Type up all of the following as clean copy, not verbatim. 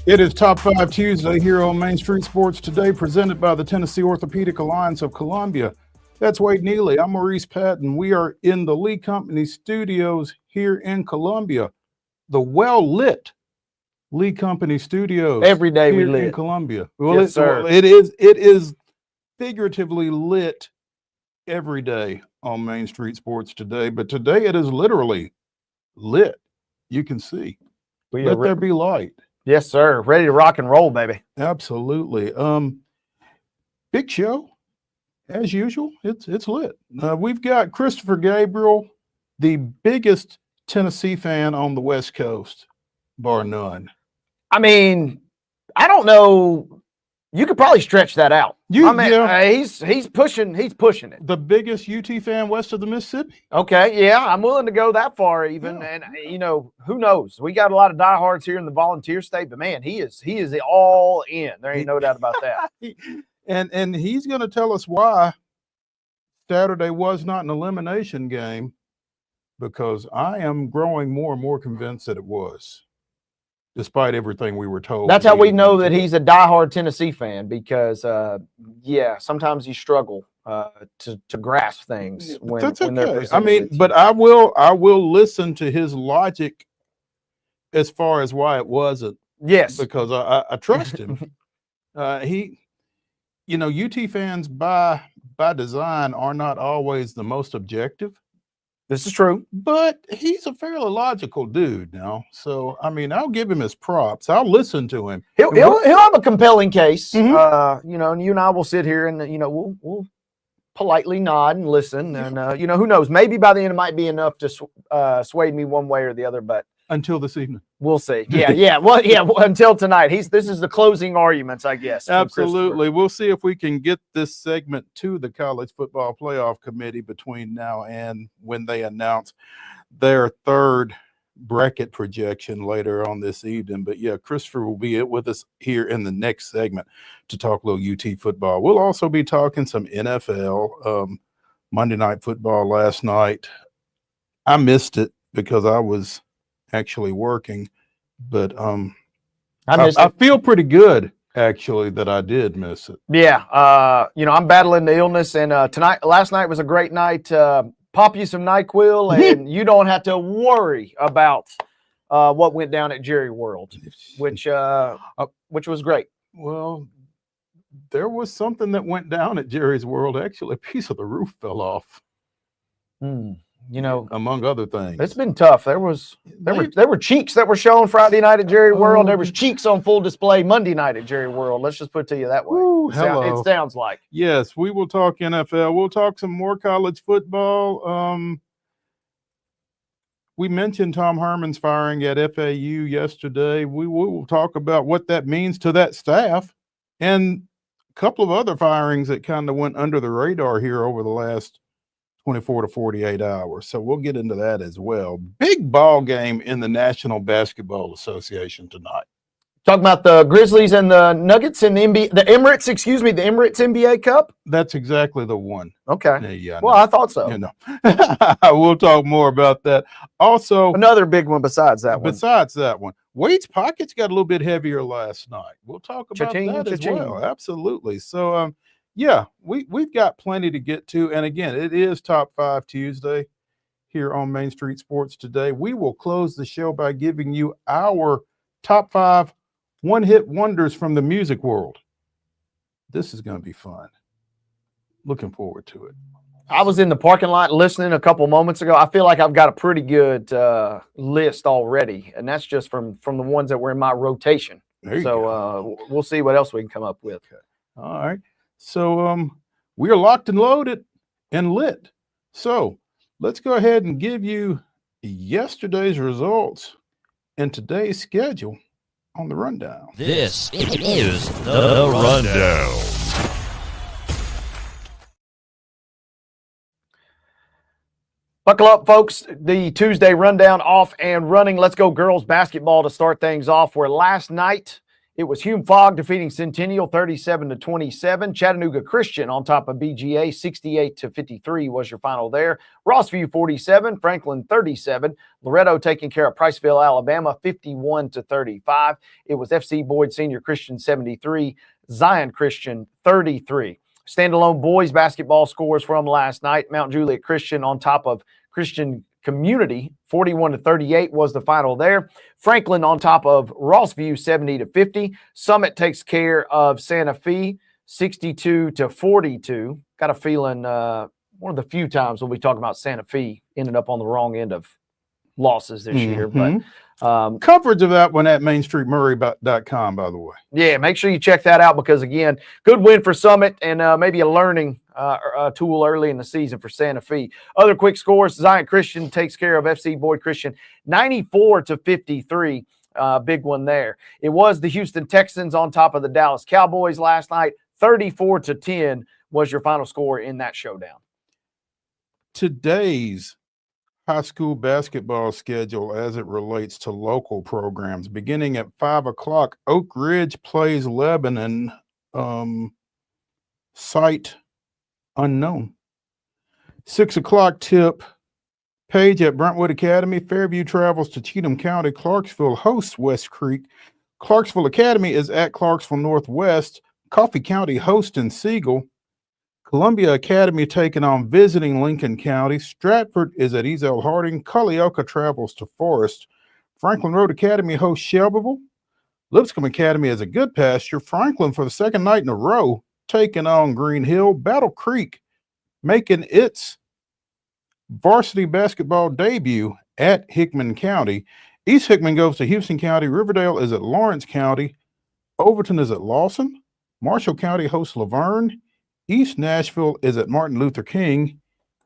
It is Top 5 Tuesday here on Main Street Sports Today, presented by the Tennessee Orthopedic Alliance of Columbia. That's Wade Neely. I'm Maurice Patton. We are in the Lee Company studios here in Columbia, the well-lit Lee Company studios. Every day here we lit in Columbia. Well, yes, sir. It is figuratively lit every day on Main Street Sports Today, but today it is literally lit. You can see. Let there be light. Yes, sir. Ready to rock and roll, baby. Absolutely. Big show, as usual. It's lit. We've got Christopher Gabriel, the biggest Tennessee fan on the West Coast, bar none. I mean, I don't know. You could probably stretch that out. He's pushing it. The biggest UT fan west of the Mississippi. Okay, yeah, I'm willing to go that far even. Yeah. And who knows? We got a lot of diehards here in the Volunteer State, but man, he is all in. There ain't no doubt about that. and he's going to tell us why Saturday was not an elimination game, because I am growing more and more convinced that it was, despite everything we were told. That's how we know that he's a diehard Tennessee fan, because, sometimes you struggle to grasp things when they're presented. I mean, but I will listen to his logic as far as why it wasn't. Yes, because I trust him. UT fans by design are not always the most objective. This is true, but he's a fairly logical dude now. So, I mean, I'll give him his props. I'll listen to him. He'll have a compelling case. Mm-hmm. And you and I will sit here and, we'll politely nod and listen. And, who knows? Maybe by the end it might be enough to sway me one way or the other, but until this evening. We'll see. Yeah. Well, until tonight. This is the closing arguments, I guess. Absolutely. We'll see if we can get this segment to the College Football Playoff Committee between now and when they announce their third bracket projection later on this evening. But yeah, Christopher will be with us here in the next segment to talk a little UT football. We'll also be talking some NFL. Monday Night Football last night. I missed it because I was actually working, but I feel pretty good actually that I did miss it. Yeah, I'm battling the illness, and last night was a great night. Pop you some NyQuil, and you don't have to worry about what went down at Jerry World, which was great. Well, there was something that went down at Jerry's World. Actually, a piece of the roof fell off. Among other things. It's been tough. There were cheeks that were shown Friday night at Jerry World. There was cheeks on full display Monday night at Jerry World. Let's just put it to you that way. It sounds like. Yes, we will talk NFL. We'll talk some more college football. We mentioned Tom Herman's firing at FAU yesterday. We will talk about what that means to that staff and a couple of other firings that kind of went under the radar here over the last 24 to 48 hours. So we'll get into that as well. Big ball game in the National Basketball Association tonight. Talking about the Grizzlies and the Nuggets and the Emirates NBA Cup. That's exactly the one. Okay. Yeah. Well, I thought so. We'll talk more about that. Also, another big one besides that one. Wade's pockets got a little bit heavier last night. We'll talk about that as well. Absolutely. So, we've got plenty to get to. And again, it is Top 5 Tuesday here on Main Street Sports Today. We will close the show by giving you our top 5 one-hit wonders from the music world. This is going to be fun. Looking forward to it. I was in the parking lot listening a couple moments ago. I feel like I've got a pretty good list already, and that's just from the ones that were in my rotation. So we'll see what else we can come up with. Okay. All right. So we are locked and loaded and lit. So let's go ahead and give you yesterday's results and today's schedule on the rundown. This is the rundown. Buckle up, folks. The Tuesday rundown off and running. Let's go girls basketball to start things off, where last night It was Hume Fogg defeating Centennial 37-27. Chattanooga Christian on top of BGA 68-53 was your final there. Rossview 47, Franklin 37. Loretto taking care of Priceville, Alabama 51-35. It was FC Boyd Senior Christian 73, Zion Christian 33. Standalone boys basketball scores from last night. Mount Juliet Christian on top of Christian Community 41-38 was the final there. Franklin on top of Rossview 70-50. Summit takes care of Santa Fe 62-42. Got a feeling one of the few times we'll be talking about Santa Fe ended up on the wrong end of losses this year. But coverage of that one at mainstreetmurray.com, by the way. Yeah, make sure you check that out because, again, good win for Summit and maybe a learning tool early in the season for Santa Fe. Other quick scores, Zion Christian takes care of FC Boyd Christian 94-53. Big one there. It was the Houston Texans on top of the Dallas Cowboys last night. 34-10 was your final score in that showdown. Today's high school basketball schedule as it relates to local programs. Beginning at 5 o'clock, Oak Ridge plays Lebanon, site unknown. 6 o'clock tip, Page at Brentwood Academy. Fairview travels to Cheatham County. Clarksville hosts West Creek. Clarksville Academy is at Clarksville Northwest. Coffee County hosting Siegel. Columbia Academy taking on visiting Lincoln County. Stratford is at Ezel Harding. Culleoka travels to Forest. Franklin Road Academy hosts Shelbyville. Lipscomb Academy is a Good Pasture. Franklin, for the second night in a row, taking on Green Hill. Battle Creek making its varsity basketball debut at Hickman County. East Hickman goes to Houston County. Riverdale is at Lawrence County. Overton is at Lawson. Marshall County hosts Laverne. East Nashville is at Martin Luther King.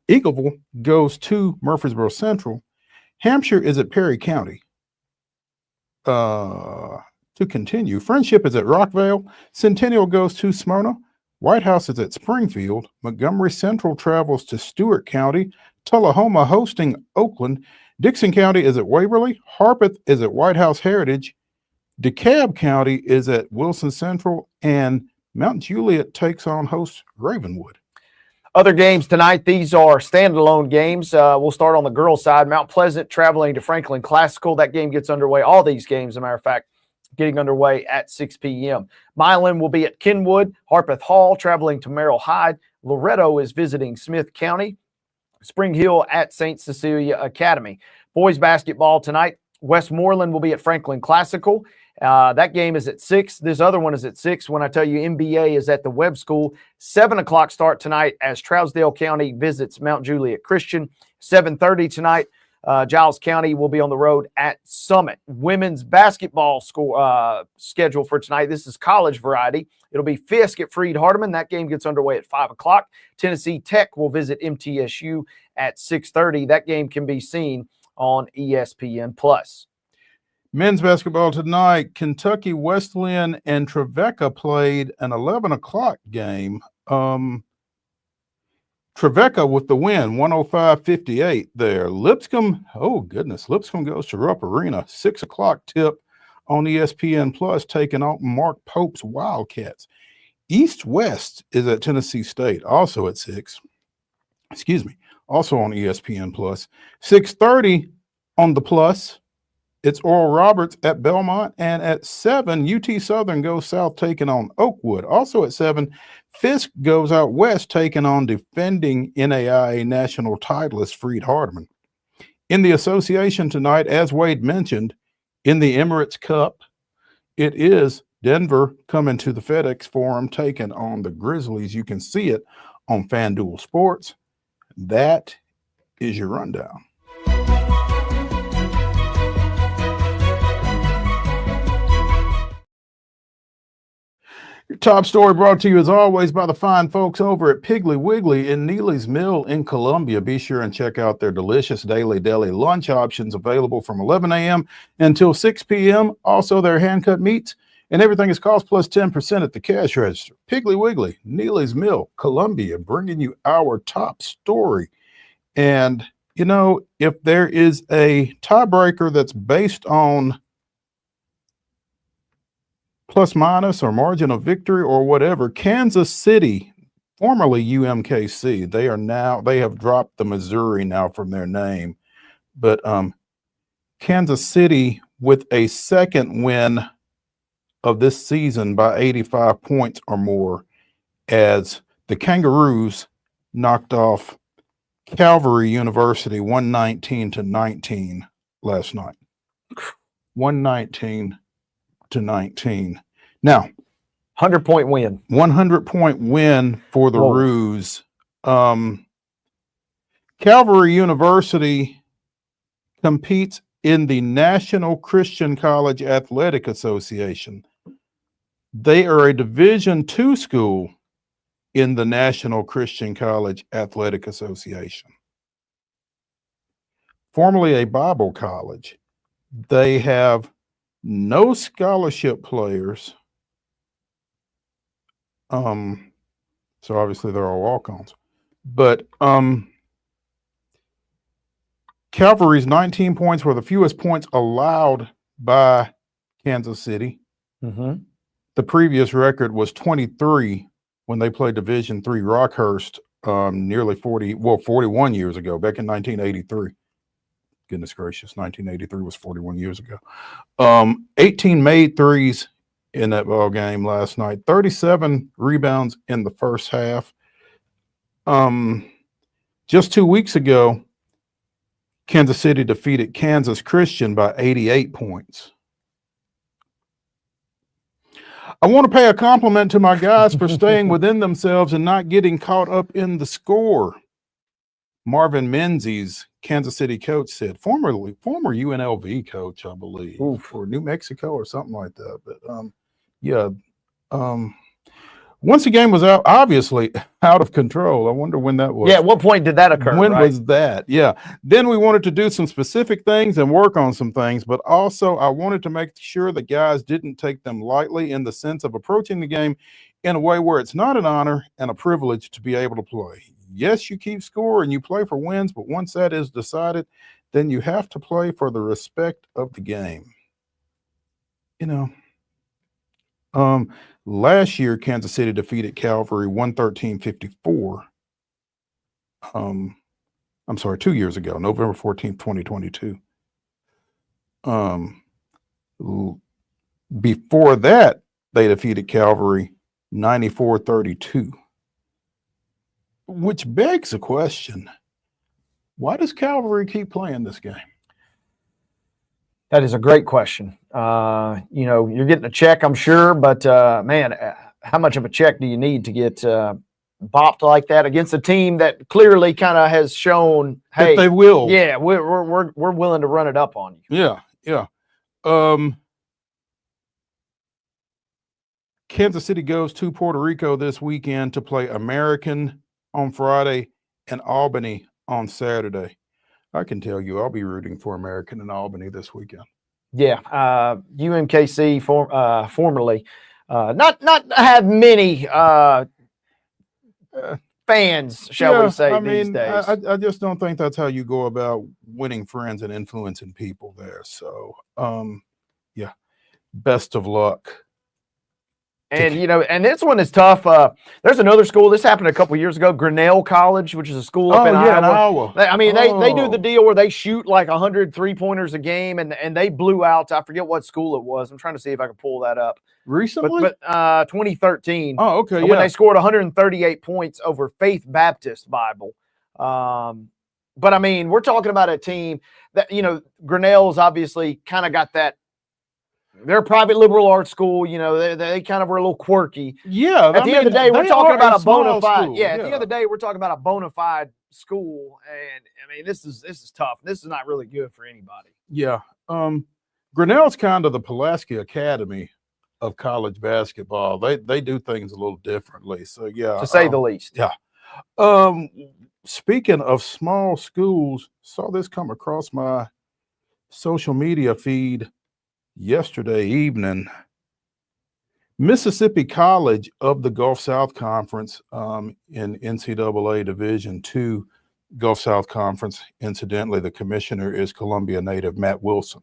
Eagleville goes to Murfreesboro Central. Hampshire is at Perry County. To continue, Friendship is at Rockvale. Centennial goes to Smyrna. White House is at Springfield. Montgomery Central travels to Stewart County. Tullahoma hosting Oakland. Dixon County is at Waverly. Harpeth is at White House Heritage. DeKalb County is at Wilson Central. And Mount Juliet takes on host Ravenwood. Other games tonight, these are standalone games. We'll start on the girls' side. Mount Pleasant traveling to Franklin Classical. That game gets underway. All these games, as a matter of fact, getting underway at 6 p.m. Milan will be at Kenwood. Harpeth Hall traveling to Merrill Hyde. Loretto is visiting Smith County. Spring Hill at St. Cecilia Academy. Boys basketball tonight. Westmoreland will be at Franklin Classical. That game is at 6. This other one is at 6. When I tell you MBA is at the Webb School, 7 o'clock start tonight as Trousdale County visits Mount Juliet Christian. 7:30 tonight, Giles County will be on the road at Summit. Women's basketball schedule for tonight. This is college variety. It'll be Fisk at Freed Hardeman. That game gets underway at 5 o'clock. Tennessee Tech will visit MTSU at 6:30. That game can be seen on ESPN+. Men's basketball tonight, Kentucky Wesleyan and Trevecca played an 11 o'clock game. Trevecca with the win, 105-58 there. Lipscomb, oh goodness, Lipscomb goes to Rupp Arena. 6 o'clock tip on ESPN+, taking on Mark Pope's Wildcats. East-West is at Tennessee State, also at 6. Also on ESPN+. 6:30 on the Plus. It's Oral Roberts at Belmont, and at 7, UT Southern goes south taking on Oakwood. Also at 7, Fisk goes out west taking on defending NAIA national titleist Freed Hardeman. In the association tonight, as Wade mentioned, in the Emirates Cup, it is Denver coming to the FedEx Forum taking on the Grizzlies. You can see it on FanDuel Sports. That is your rundown. Your top story brought to you as always by the fine folks over at Piggly Wiggly in Neely's Mill in Columbia. Be sure and check out their delicious daily deli lunch options available from 11 a.m. until 6 p.m. Also, their hand-cut meats and everything is cost plus 10% at the cash register. Piggly Wiggly, Neely's Mill, Columbia, bringing you our top story. And, you know, if there is a tiebreaker that's based on plus minus or margin of victory or whatever. Kansas City, formerly UMKC, they have dropped the Missouri now from their name, but Kansas City with a second win of this season by 85 points or more, as the Kangaroos knocked off Calvary University 119-19 last night. 119-19. Now, 100-point win. 100-point win for the Whoa. Roos. Calvary University competes in the National Christian College Athletic Association. They are a Division II school in the National Christian College Athletic Association. Formerly a Bible college, they have no scholarship players. So obviously they're all walk-ons. But Calvary's 19 points were the fewest points allowed by Kansas City. Mm-hmm. The previous record was 23 when they played Division III Rockhurst nearly 41 years ago, back in 1983. Goodness gracious, 1983 was 41 years ago. 18 made threes in that ball game last night, 37 rebounds in the first half. Just 2 weeks ago, Kansas City defeated Kansas Christian by 88 points. I want to pay a compliment to my guys for staying within themselves and not getting caught up in the score. Marvin Menzies, Kansas City coach, said, former UNLV coach, I believe, or New Mexico or something like that. But once the game was obviously out of control, I wonder when that was. Yeah, at what point did that occur? When right? was that? Yeah. Then we wanted to do some specific things and work on some things, but also I wanted to make sure the guys didn't take them lightly in the sense of approaching the game in a way where it's not an honor and a privilege to be able to play. Yes, you keep score and you play for wins, but once that is decided, then you have to play for the respect of the game. Last year, Kansas City defeated Calvary 113-54. I'm sorry, 2 years ago, November 14th, 2022. Before that, they defeated Calvary 94-32. Which begs the question, why does Calvary keep playing this game? That is a great question. You're getting a check, I'm sure, but man, how much of a check do you need to get bopped like that against a team that clearly kind of has shown, hey, that they will. Yeah, we're willing to run it up on you. Yeah. Kansas City goes to Puerto Rico this weekend to play American on Friday and Albany on Saturday. I can tell you I'll be rooting for American and Albany this weekend. Yeah, UMKC formerly not have many fans, shall we say, these days. I just don't think that's how you go about winning friends and influencing people there. So, yeah, best of luck. And, and this one is tough. There's another school. This happened a couple years ago, Grinnell College, which is a school up in Iowa. They do the deal where they shoot like 100 3-pointers a game, and they blew out. I forget what school it was. I'm trying to see if I can pull that up. Recently? But 2013. Oh, okay, when they scored 138 points over Faith Baptist Bible. But, we're talking about a team that, Grinnell's obviously kind of got that. They're a private liberal arts school. They kind of were a little quirky. Yeah. At the end of the day, we're talking about a bona fide. School. Yeah. At the end of the day, we're talking about a bona fide school, and this is tough. This is not really good for anybody. Yeah. Grinnell's kind of the Pulaski Academy of college basketball. They do things a little differently. So yeah, to say the least. Yeah. Speaking of small schools, saw this come across my social media feed yesterday evening. Mississippi College of the Gulf South Conference in NCAA Division II Gulf South Conference. Incidentally, the commissioner is Columbia native Matt Wilson.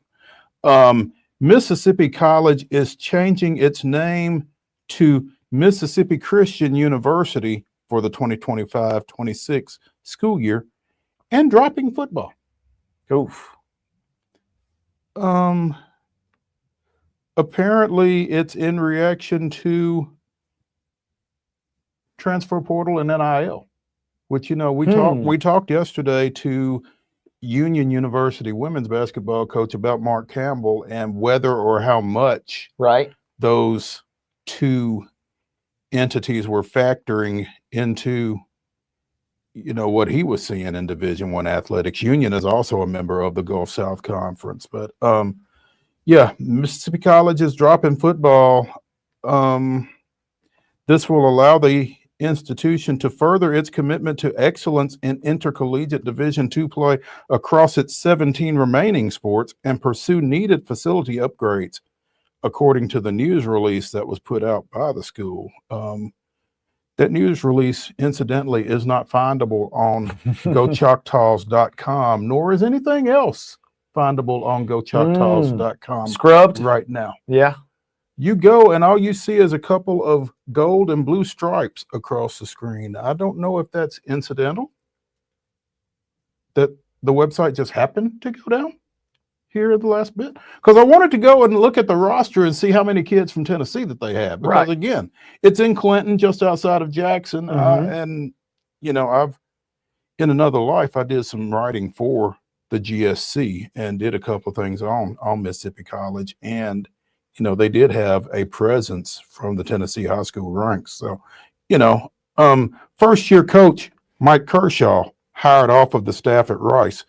Mississippi College is changing its name to Mississippi Christian University for the 2025-26 school year and dropping football. Oof. Apparently it's in reaction to transfer portal and NIL, which, we talked yesterday to Union University women's basketball coach about Mark Campbell and whether or how much those two entities were factoring into what he was seeing in Division I athletics. Union is also a member of the Gulf South Conference, but Mississippi College is dropping football. This will allow the institution to further its commitment to excellence in intercollegiate Division II play across its 17 remaining sports and pursue needed facility upgrades, according to the news release that was put out by the school. That news release, incidentally, is not findable on GoChoctaws.com, nor is anything else findable on GoChoctaws.com Scrubbed right now. Yeah. You go and all you see is a couple of gold and blue stripes across the screen. I don't know if that's incidental, that the website just happened to go down here at the last bit, because I wanted to go and look at the roster and see how many kids from Tennessee that they have. Because again, it's in Clinton, just outside of Jackson. And, I've, in another life, I did some writing for the GSC and did a couple of things on Mississippi College. And they did have a presence from the Tennessee high school ranks. So, first year coach Mike Kershaw hired off of the staff at Rice.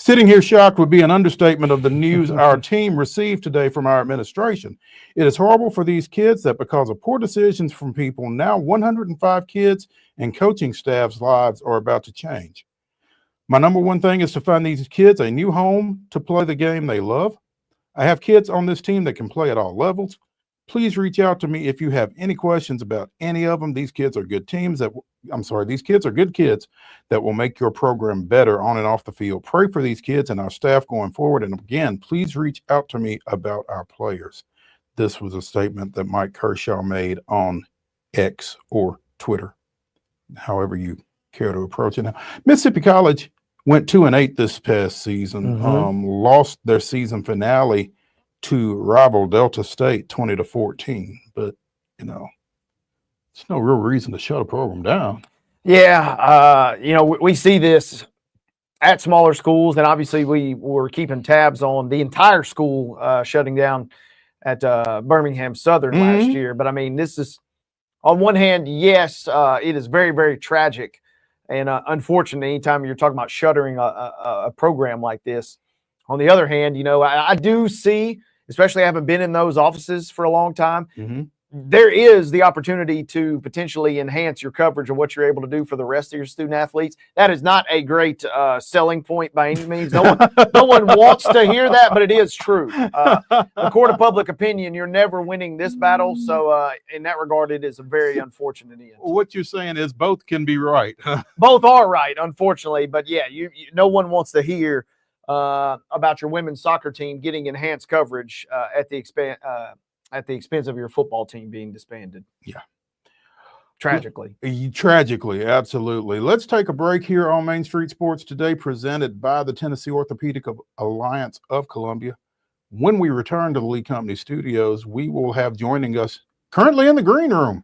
Sitting here shocked would be an understatement of the news our team received today from our administration. It is horrible for these kids that because of poor decisions from people, now 105 kids and coaching staff's lives are about to change. My number one thing is to find these kids a new home to play the game they love. I have kids on this team that can play at all levels. Please reach out to me if you have any questions about any of them. These kids are good kids that will make your program better on and off the field. Pray for these kids and our staff going forward. And again, please reach out to me about our players. This was a statement that Mike Kershaw made on X or Twitter, however you care to approach it now. Mississippi College went 2-8 this past season, lost their season finale to rival Delta State 20-14. But, there's no real reason to shut a program down. Yeah. We see this at smaller schools, and obviously we were keeping tabs on the entire school shutting down at Birmingham Southern last year. But, this is, on one hand, yes, it is very, very tragic. And unfortunately, anytime you're talking about shuttering a program like this, on the other hand, I do see, especially having been in those offices for a long time, there is the opportunity to potentially enhance your coverage of what you're able to do for the rest of your student athletes. That is not a great selling point by any means. No one wants to hear that, but it is true. The court of public opinion, you're never winning this battle. So in that regard, it is a very unfortunate end. What you're saying is both can be right. Both are right, unfortunately. But yeah, no one wants to hear about your women's soccer team getting enhanced coverage at the expense of your football team being disbanded. Yeah. Tragically, absolutely. Let's take a break here on Main Street Sports Today, presented by the Tennessee Orthopedic Alliance of Columbia. When we return to the Lee Company studios, we will have joining us currently in the green room,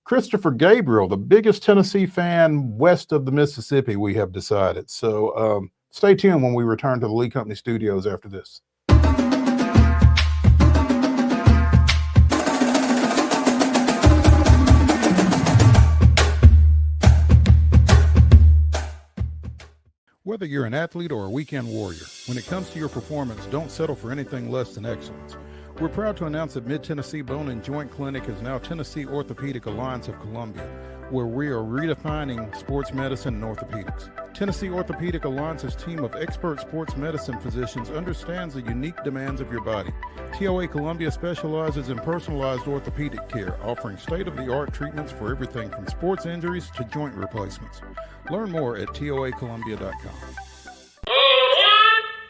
Christopher Gabriel, the biggest Tennessee fan west of the Mississippi, we have decided. So stay tuned when we return to the Lee Company studios after this. Whether you're an athlete or a weekend warrior, when it comes to your performance, don't settle for anything less than excellence. We're proud to announce that Mid-Tennessee Bone and Joint Clinic is now Tennessee Orthopedic Alliance of Columbia, where we are redefining sports medicine and orthopedics. Tennessee Orthopedic Alliance's team of expert sports medicine physicians understands the unique demands of your body. TOA Columbia specializes in personalized orthopedic care, offering state-of-the-art treatments for everything from sports injuries to joint replacements. Learn more at toacolumbia.com.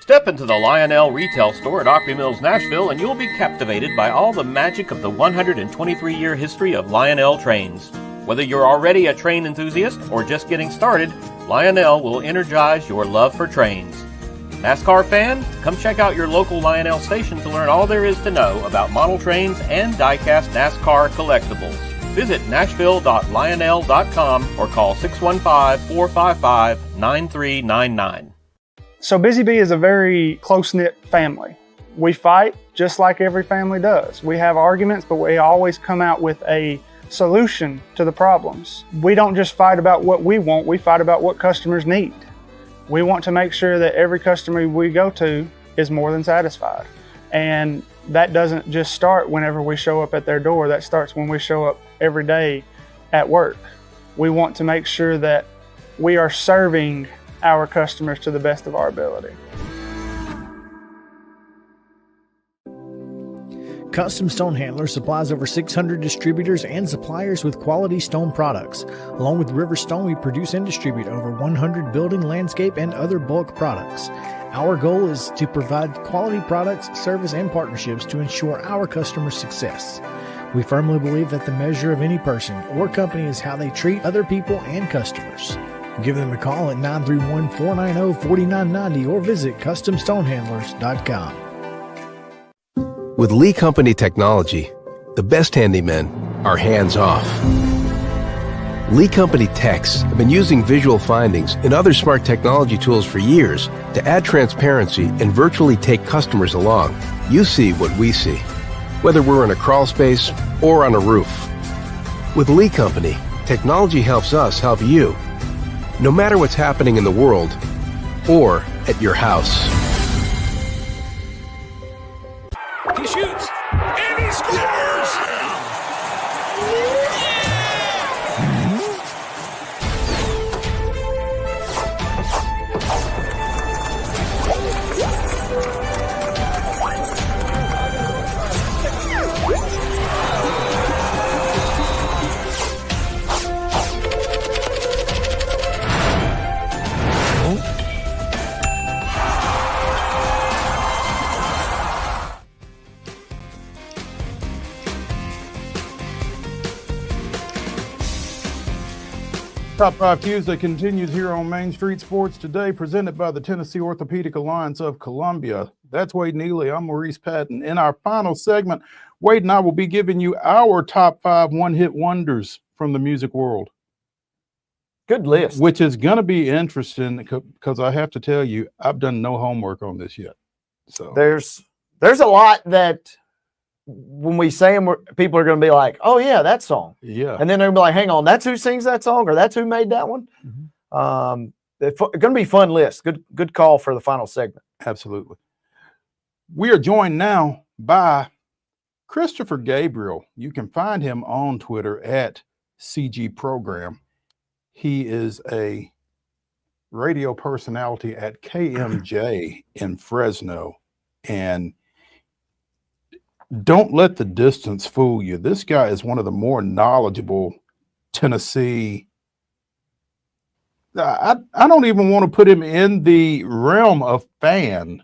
Step into the Lionel retail store at Opry Mills, Nashville, and you'll be captivated by all the magic of the 123-year history of Lionel trains. Whether you're already a train enthusiast or just getting started, Lionel will energize your love for trains. NASCAR fan, come check out your local Lionel station to learn all there is to know about model trains and diecast NASCAR collectibles. Visit nashville.lionel.com or call 615-455-9399. So Busy Bee is a very close-knit family. We fight just like every family does. We have arguments, but we always come out with a solution to the problems. We don't just fight about what we want, we fight about what customers need. We want to make sure that every customer we go to is more than satisfied. And that doesn't just start whenever we show up at their door, that starts when we show up every day at work. We want to make sure that we are serving our customers to the best of our ability. Custom Stone Handler supplies over 600 distributors and suppliers with quality stone products. Along with River Stone, we produce and distribute over 100 building, landscape, and other bulk products. Our goal is to provide quality products, service, and partnerships to ensure our customers' success. We firmly believe that the measure of any person or company is how they treat other people and customers. Give them a call at 931-490-4990 or visit CustomStonehandlers.com. With Lee Company technology, the best handymen are hands-off. Lee Company techs have been using visual findings and other smart technology tools for years to add transparency and virtually take customers along. You see what we see, whether we're in a crawl space or on a roof. With Lee Company, technology helps us help you, no matter what's happening in the world or at your house. He shoots, and he scores! Top 5 Tuesday continues here on Main Street Sports Today, presented by the Tennessee Orthopedic Alliance of Columbia. That's Wade Neely. I'm Maurice Patton. In our final segment, Wade and I will be giving you our top 5 one-hit wonders from the music world. Good list. Which is going to be interesting because I have to tell you, I've done no homework on this yet. So There's a lot that when we say them, people are going to be like, oh, yeah, that song. yeah. And then they're going to be like, hang on, that's who sings that song or that's who made that one? Mhm. It's going to be a fun list. Good call for the final segment. Absolutely. We are joined now by Christopher Gabriel. You can find him on Twitter at CGPROGRAM. He is a radio personality at KMJ in Fresno. And don't let the distance fool you. This guy is one of the more knowledgeable Tennessee. I don't even want to put him in the realm of fan.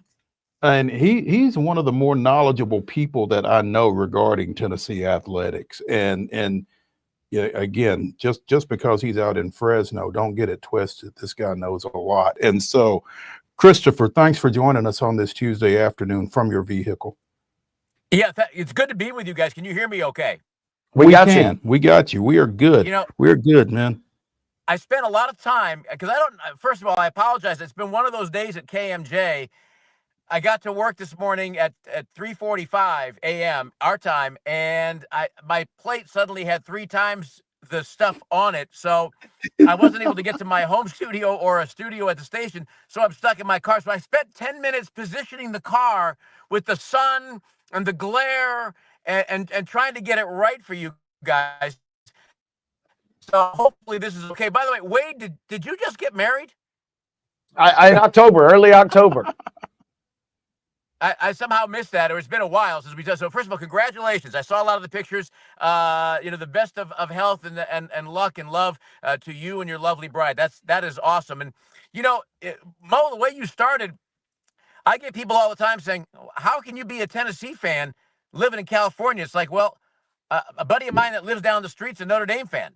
And he's one of the more knowledgeable people that I know regarding Tennessee athletics. And yeah, again, just because he's out in Fresno, don't get it twisted. This guy knows a lot. And so, Christopher, thanks for joining us on this Tuesday afternoon from your vehicle. Yeah, it's good to be with you guys. Can you hear me okay? We got can. We got you. We are good. You know, we're good, man. I spent a lot of time because first of all, I apologize. It's been one of those days at KMJ. I got to work this morning at 3:45 a.m. our time, and my plate suddenly had 3 times the stuff on it. So I wasn't able to get to my home studio or a studio at the station. So I'm stuck in my car. So I spent 10 minutes positioning the car with the sun and the glare and trying to get it right for you guys. So hopefully this is okay. By the way, Wade, did you just get married? In October, early October. I somehow missed that, or it's been a while since we did. So first of all, congratulations. I saw a lot of the pictures. The best of health and luck and love to you and your lovely bride. That is awesome. And Mo, the way you started, I get people all the time saying, how can you be a Tennessee fan living in California? It's like, well, a buddy of mine that lives down the street's a Notre Dame fan.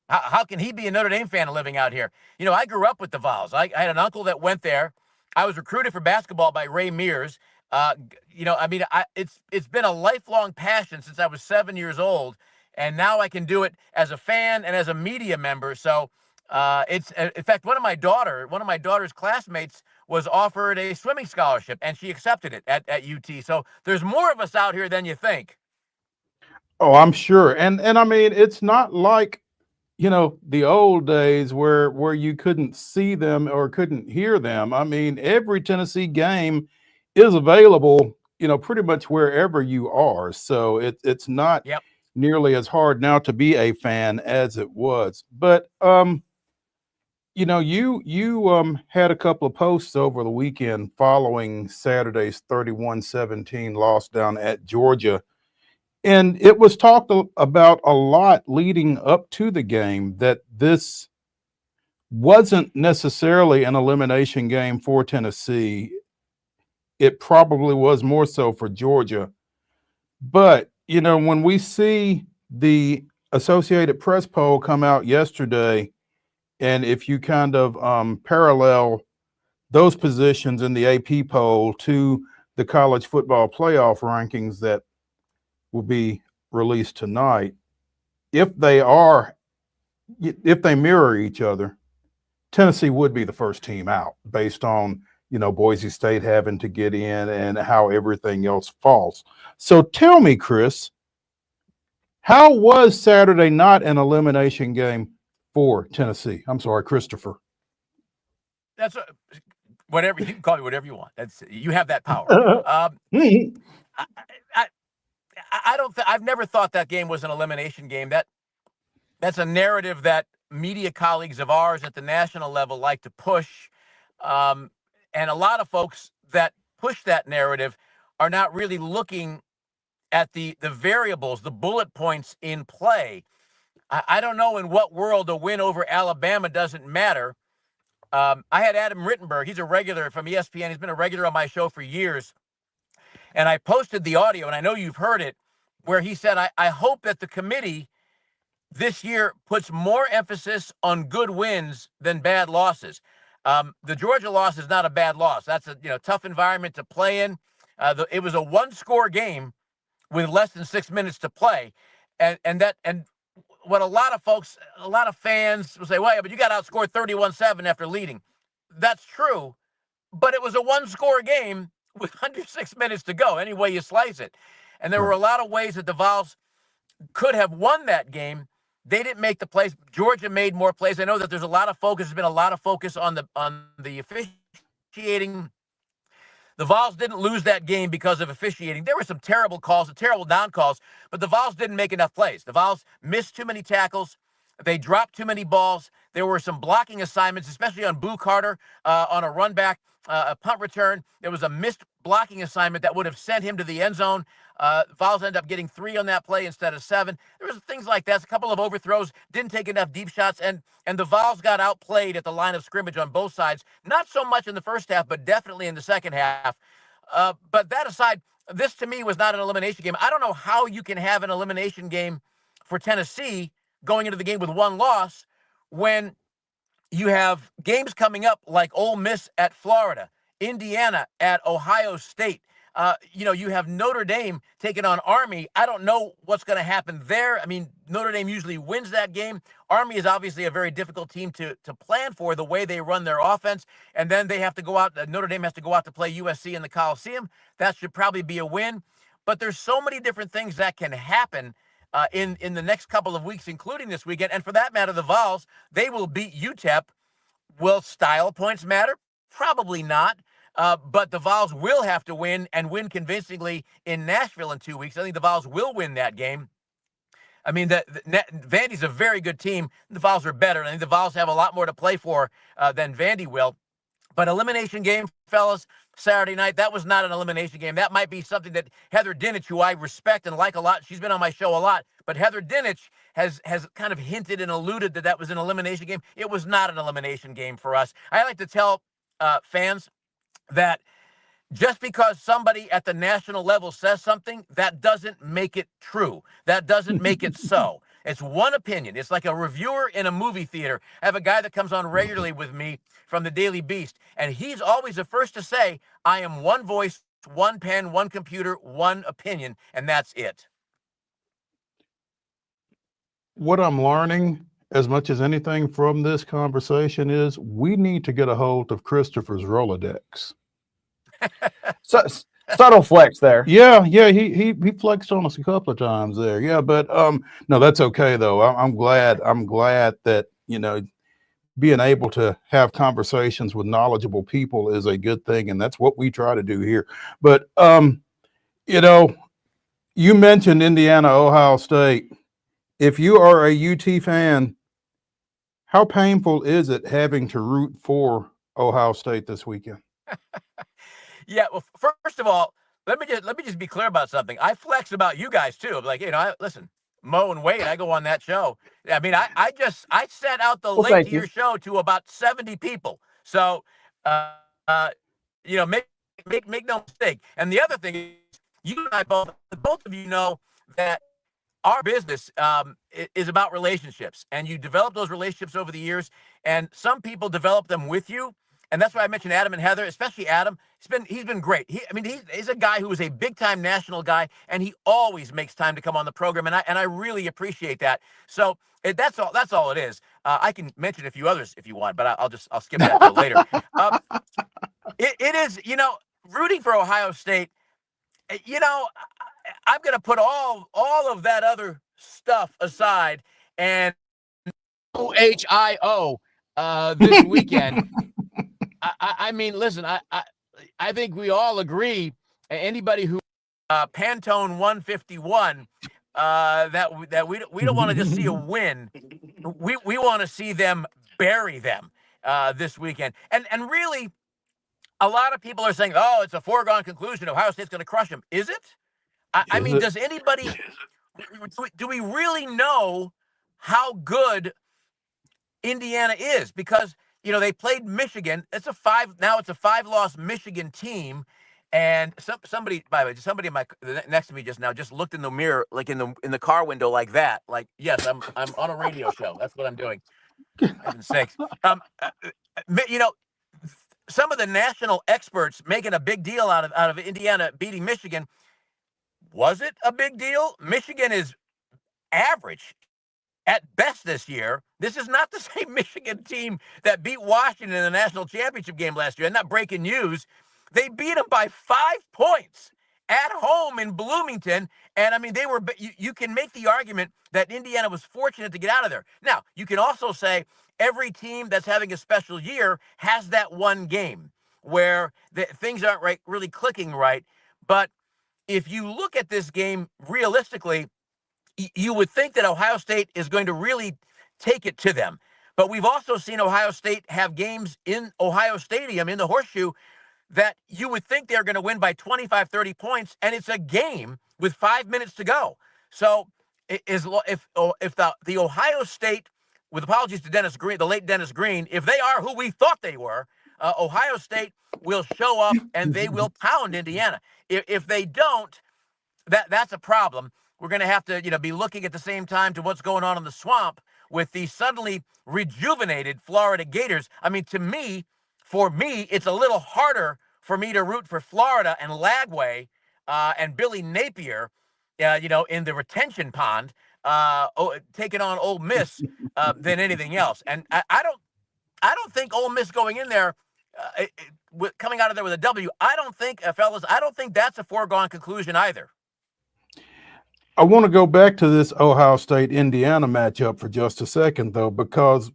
How can he be a Notre Dame fan living out here? You know, I grew up with the Vols. I had an uncle that went there. I was recruited for basketball by Ray Mears. You know, I mean, it's been a lifelong passion since I was 7 years old, and now I can do it as a fan and as a media member. So it's in fact one of my daughter's classmates was offered a swimming scholarship, and she accepted it at UT. So there's more of us out here than you think. Oh, I'm sure. And I mean, it's not like, you know, the old days where you couldn't see them or couldn't hear them. I mean, every Tennessee game is available, you know, pretty much wherever you are. So it's not Yep. nearly as hard now to be a fan as it was. But you know, you had a couple of posts over the weekend following Saturday's 31-17 loss down at Georgia. And it was talked about a lot leading up to the game that this wasn't necessarily an elimination game for Tennessee. It probably was more so for Georgia. But, you know, when we see the Associated Press poll come out yesterday, and if you kind of parallel those positions in the AP poll to the college football playoff rankings that will be released tonight, if they mirror each other, Tennessee would be the first team out based on, you know, Boise State having to get in and how everything else falls. So tell me, Chris, how was Saturday not an elimination game for Tennessee? I'm sorry, Christopher. That's whatever you can call me, whatever you want. You have that power. I don't. I've never thought that game was an elimination game. That's a narrative that media colleagues of ours at the national level like to push, and a lot of folks that push that narrative are not really looking at the variables, the bullet points in play. I don't know in what world a win over Alabama doesn't matter. I had Adam Rittenberg. He's a regular from ESPN. He's been a regular on my show for years. And I posted the audio, and I know you've heard it, where he said, I hope that the committee this year puts more emphasis on good wins than bad losses. The Georgia loss is not a bad loss. That's a tough environment to play in. It was a one-score game with less than 6 minutes to play. And what a lot of fans will say, well, yeah, but you got outscored 31-7 after leading. That's true, but it was a one-score game with under 6 minutes to go, any way you slice it. And there were a lot of ways that the Vols could have won that game. They didn't make the plays. Georgia made more plays. I know that there's a lot of focus. There's been a lot of focus on the officiating. The Vols didn't lose that game because of officiating. There were some terrible calls, terrible down calls, but the Vols didn't make enough plays. The Vols missed too many tackles. They dropped too many balls. There were some blocking assignments, especially on Boo Carter on a run back, a punt return. There was a missed blocking assignment that would have sent him to the end zone. Vols ended up getting 3 on that play instead of 7. There was things like that. A couple of overthrows, didn't take enough deep shots, and the Vols got outplayed at the line of scrimmage on both sides. Not so much in the first half, but definitely in the second half. But that aside, this to me was not an elimination game. I don't know how you can have an elimination game for Tennessee going into the game with one loss when you have games coming up like Ole Miss at Florida, Indiana at Ohio State. You have Notre Dame taking on Army. I don't know what's going to happen there. I mean, Notre Dame usually wins that game. Army is obviously a very difficult team to plan for the way they run their offense. And then they have to go out. Notre Dame has to go out to play USC in the Coliseum. That should probably be a win. But there's so many different things that can happen in the next couple of weeks, including this weekend. And for that matter, the Vols, they will beat UTEP. Will style points matter? Probably not. But the Vols will have to win and win convincingly in Nashville in 2 weeks. I think the Vols will win that game. I mean, Vandy's a very good team. The Vols are better. I think the Vols have a lot more to play for than Vandy will. But elimination game, fellas, Saturday night, that was not an elimination game. That might be something that Heather Dinich, who I respect and like a lot, she's been on my show a lot, but Heather Dinich has kind of hinted and alluded that was an elimination game. It was not an elimination game for us. I like to tell fans that just because somebody at the national level says something, that doesn't make it true. That doesn't make it so. It's one opinion. It's like a reviewer in a movie theater. I have a guy that comes on regularly with me from the Daily Beast, and he's always the first to say, I am one voice, one pen, one computer, one opinion, and that's it. What I'm learning as much as anything from this conversation is we need to get a hold of Christopher's Rolodex. So, subtle flex there. Yeah, he flexed on us a couple of times there. Yeah, but no, that's okay though. I'm glad that, you know, being able to have conversations with knowledgeable people is a good thing, and that's what we try to do here. But you know, you mentioned Indiana, Ohio State. If you are a UT fan, how painful is it having to root for Ohio State this weekend? Yeah, well, first of all, let me just be clear about something. I flex about you guys too. Like, you know, listen, Mo and Wade, I go on that show. I mean, I sent out the link to your show to about 70 people. So, you know, make no mistake. And the other thing is, you and I both of you know that our business is about relationships, and you develop those relationships over the years, and some people develop them with you. And that's why I mentioned Adam and Heather, especially Adam. He's been great. He's a guy who is a big time national guy, and he always makes time to come on the program, and I really appreciate that. So that's all it is. I can mention a few others if you want, but I'll skip that till later. It is, you know, rooting for Ohio State. You know, I'm going to put all of that other stuff aside and OHIO this weekend. I mean, listen, I think we all agree. Anybody who Pantone 151 that we don't want to just see a win. We want to see them bury them this weekend. And really, a lot of people are saying, "Oh, it's a foregone conclusion. Ohio State's going to crush them." Is it? I mean, does anybody? Do we really know how good Indiana is? Because, you know, they played Michigan. It's a 5-loss Michigan team. And somebody, by the way, somebody next to me just now just looked in the mirror, like in the car window, like that. Like, yes, I'm on a radio show. That's what I'm doing. For heaven's sakes. You know, some of the national experts making a big deal out of Indiana beating Michigan. Was it a big deal? Michigan is average at best this year. This is not the same Michigan team that beat Washington in the national championship game last year. And not breaking news. They beat them by 5 points at home in Bloomington. And I mean, you can make the argument that Indiana was fortunate to get out of there. Now, you can also say every team that's having a special year has that one game where things aren't really clicking right. But if you look at this game realistically, you would think that Ohio State is going to really take it to them. But we've also seen Ohio State have games in Ohio Stadium in the Horseshoe that you would think they're going to win by 25, 30 points, and it's a game with 5 minutes to go. So if the Ohio State, with apologies to Dennis Green, the late Dennis Green, if they are who we thought they were, Ohio State will show up and they will pound Indiana. If they don't, that's a problem. We're going to have to, you know, be looking at the same time to what's going on in the swamp with the suddenly rejuvenated Florida Gators. I mean, for me, it's a little harder for me to root for Florida and Lagway and Billy Napier, you know, in the retention pond, taking on Ole Miss than anything else. And I don't think Ole Miss going in there, coming out of there with a W. I don't think, fellas, I don't think that's a foregone conclusion either. I want to go back to this Ohio State-Indiana matchup for just a second, though, because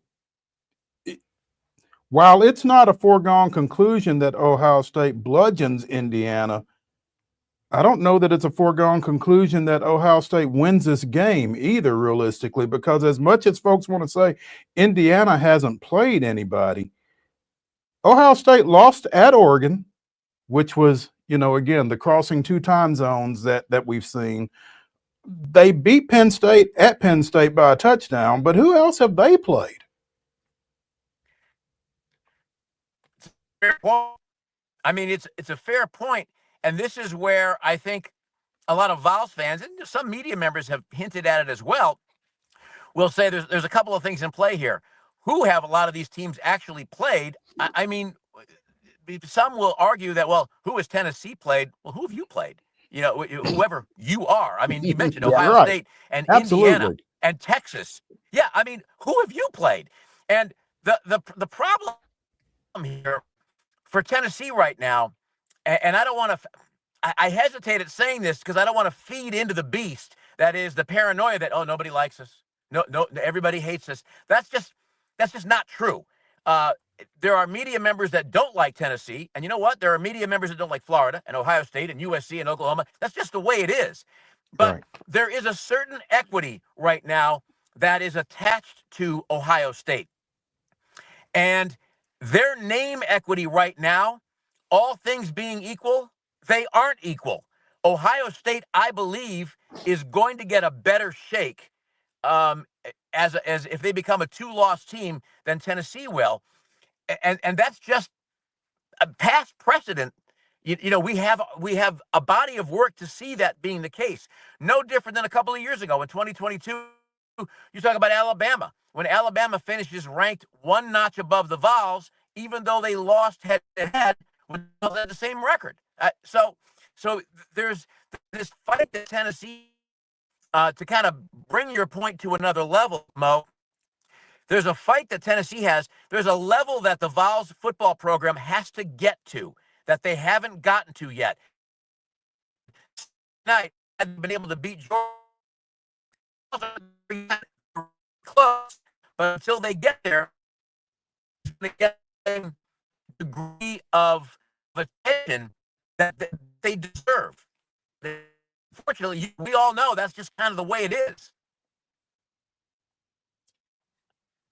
while it's not a foregone conclusion that Ohio State bludgeons Indiana, I don't know that it's a foregone conclusion that Ohio State wins this game either, realistically, because as much as folks want to say Indiana hasn't played anybody, Ohio State lost at Oregon, which was, you know, again, the crossing 2 time zones that we've seen. They beat Penn State at Penn State by a touchdown, but who else have they played? I mean, it's a fair point, and this is where I think a lot of Vols fans and some media members have hinted at it as well. Will say there's a couple of things in play here. Who have a lot of these teams actually played? I mean, some will argue that, well, who has Tennessee played? Well, who have you played? You know, whoever you are. I mean, you mentioned Ohio right. State and Absolutely. Indiana and Texas. Yeah, I mean, who have you played? And the problem here for Tennessee right now, and I don't want to, I hesitate at saying this because I don't want to feed into the beast that is the paranoia that, oh, nobody likes us. No, everybody hates us. That's just not true. There are media members that don't like Tennessee, and you know what? There are media members that don't like Florida and Ohio State and USC and Oklahoma. That's just the way it is. But there is a certain equity right now that is attached to Ohio State. And their name equity right now, all things being equal, they aren't equal. Ohio State, I believe, is going to get a better shake as if they become a 2-loss team than Tennessee will. And that's just a past precedent. You know, we have a body of work to see that being the case. No different than a couple of years ago in 2022. You talk about Alabama. When Alabama finishes ranked one notch above the Vols, even though they lost head-to-head, they had the same record. So there's this fight that Tennessee, to kind of bring your point to another level, Mo, there's a fight that Tennessee has. There's a level that the Vols football program has to get to that they haven't gotten to yet. Tonight, hadn't been able to beat Georgia close, but until they get there, they get a degree of attention that they deserve. Fortunately, we all know that's just kind of the way it is.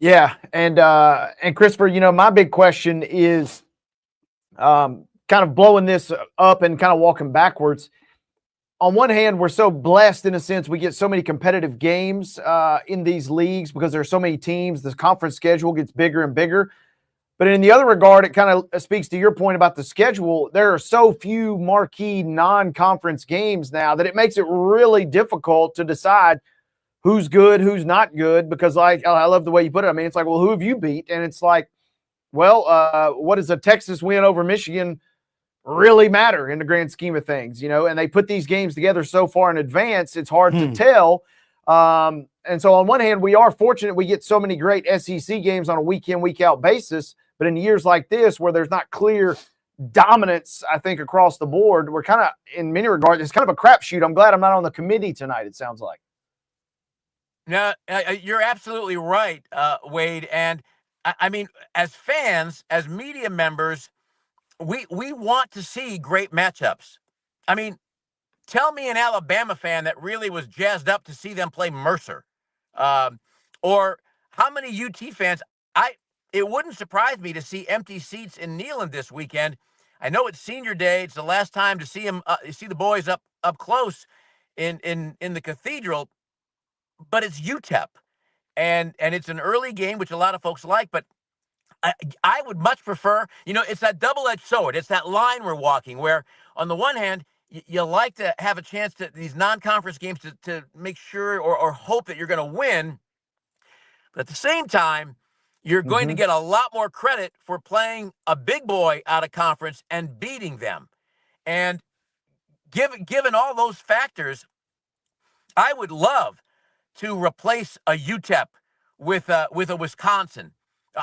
Yeah, and Christopher, you know, my big question is kind of blowing this up and kind of walking backwards. On one hand, we're so blessed in a sense, we get so many competitive games in these leagues because there are so many teams. The conference schedule gets bigger and bigger. But in the other regard, it kind of speaks to your point about the schedule. There are so few marquee non-conference games now that it makes it really difficult to decide who's good, who's not good, because like I love the way you put it. I mean, it's like, well, who have you beat? And it's like, well, what does a Texas win over Michigan really matter in the grand scheme of things, you know? And they put these games together so far in advance, it's hard to tell. And so on one hand, we are fortunate we get so many great SEC games on a week in, week out basis. But in years like this, where there's not clear dominance, I think, across the board, we're kind of, in many regards, it's kind of a crapshoot. I'm glad I'm not on the committee tonight, it sounds like. No, you're absolutely right, Wade. And I mean, as fans, as media members, we want to see great matchups. I mean, tell me an Alabama fan that really was jazzed up to see them play Mercer. Or how many UT fans, it wouldn't surprise me to see empty seats in Neyland this weekend. I know it's senior day. It's the last time to see them, see the boys up close in the cathedral, but it's UTEP, and it's an early game, which a lot of folks like. But I would much prefer, you know, it's that double-edged sword. It's that line we're walking where, on the one hand, you like to have a chance to these non-conference games to make sure or hope that you're going to win, but at the same time, you're going to get a lot more credit for playing a big boy out of conference and beating them. And given all those factors, I would love to replace a UTEP with a Wisconsin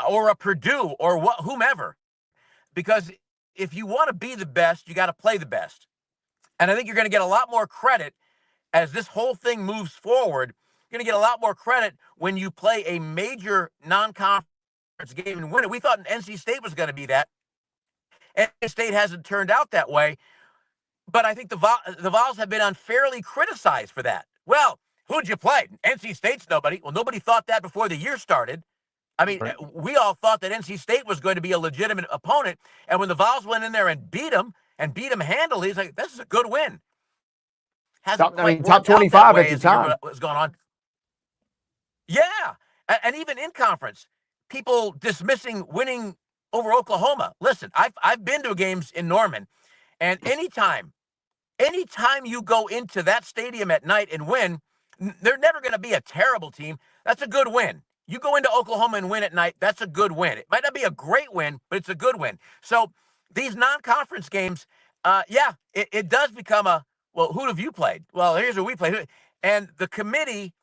or a Purdue or whomever, because if you want to be the best, you got to play the best. And I think you're going to get a lot more credit as this whole thing moves forward. You're going to get a lot more credit when you play a major non-conference game and win it. We thought NC State was going to be that. NC State hasn't turned out that way. But I think the Vols have been unfairly criticized for that. Well, who'd you play? NC State's nobody. Well, nobody thought that before the year started. I mean, we all thought that NC State was going to be a legitimate opponent. And when the Vols went in there and beat them handily, it's like, this is a good win. Top 25 at the time. What's going on? Yeah. And even in conference, people dismissing winning over Oklahoma. Listen, I've been to games in Norman, and anytime you go into that stadium at night and win, they're never going to be a terrible team. That's a good win. You go into Oklahoma and win at night, that's a good win. It might not be a great win, but it's a good win. So these non-conference games, it does become well, who have you played? Well, here's who we played. And the committee,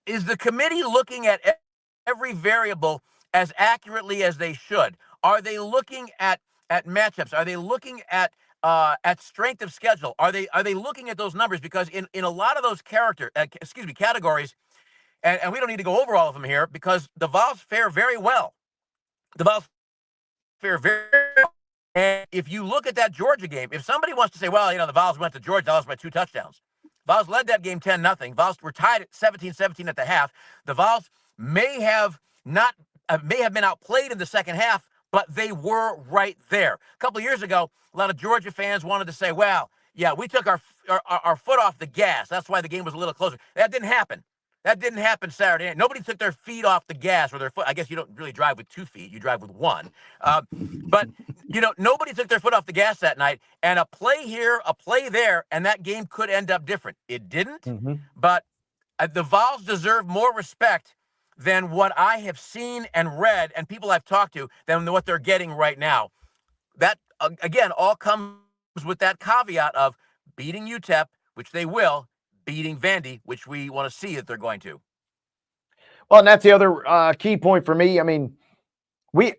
is the committee looking at every variable as accurately as they should? Are they looking at matchups? Are they looking at strength of schedule? Are they looking at those numbers? Because in a lot of those categories, and we don't need to go over all of them here because the Vols fare very well. The Vols fare very well. And if you look at that Georgia game, if somebody wants to say, well, the Vols went to Georgia, lost by 2 touchdowns. Vols led that game 10-0. Vols were tied at 17-17 at the half. The Vols may have been outplayed in the second half, but they were right there. A couple of years ago, a lot of Georgia fans wanted to say, well, yeah, we took our foot off the gas. That's why the game was a little closer. That didn't happen. That didn't happen Saturday night. Nobody took their feet off the gas or their foot. I guess you don't really drive with 2 feet. You drive with 1. But, nobody took their foot off the gas that night. And a play here, a play there, and that game could end up different. It didn't. Mm-hmm. But the Vols deserve more respect than what I have seen and read and people I've talked to than what they're getting right now. That, again, all comes with that caveat of beating UTEP, which they will, beating Vandy, which we want to see that they're going to. Well, and that's the other key point for me. I mean, we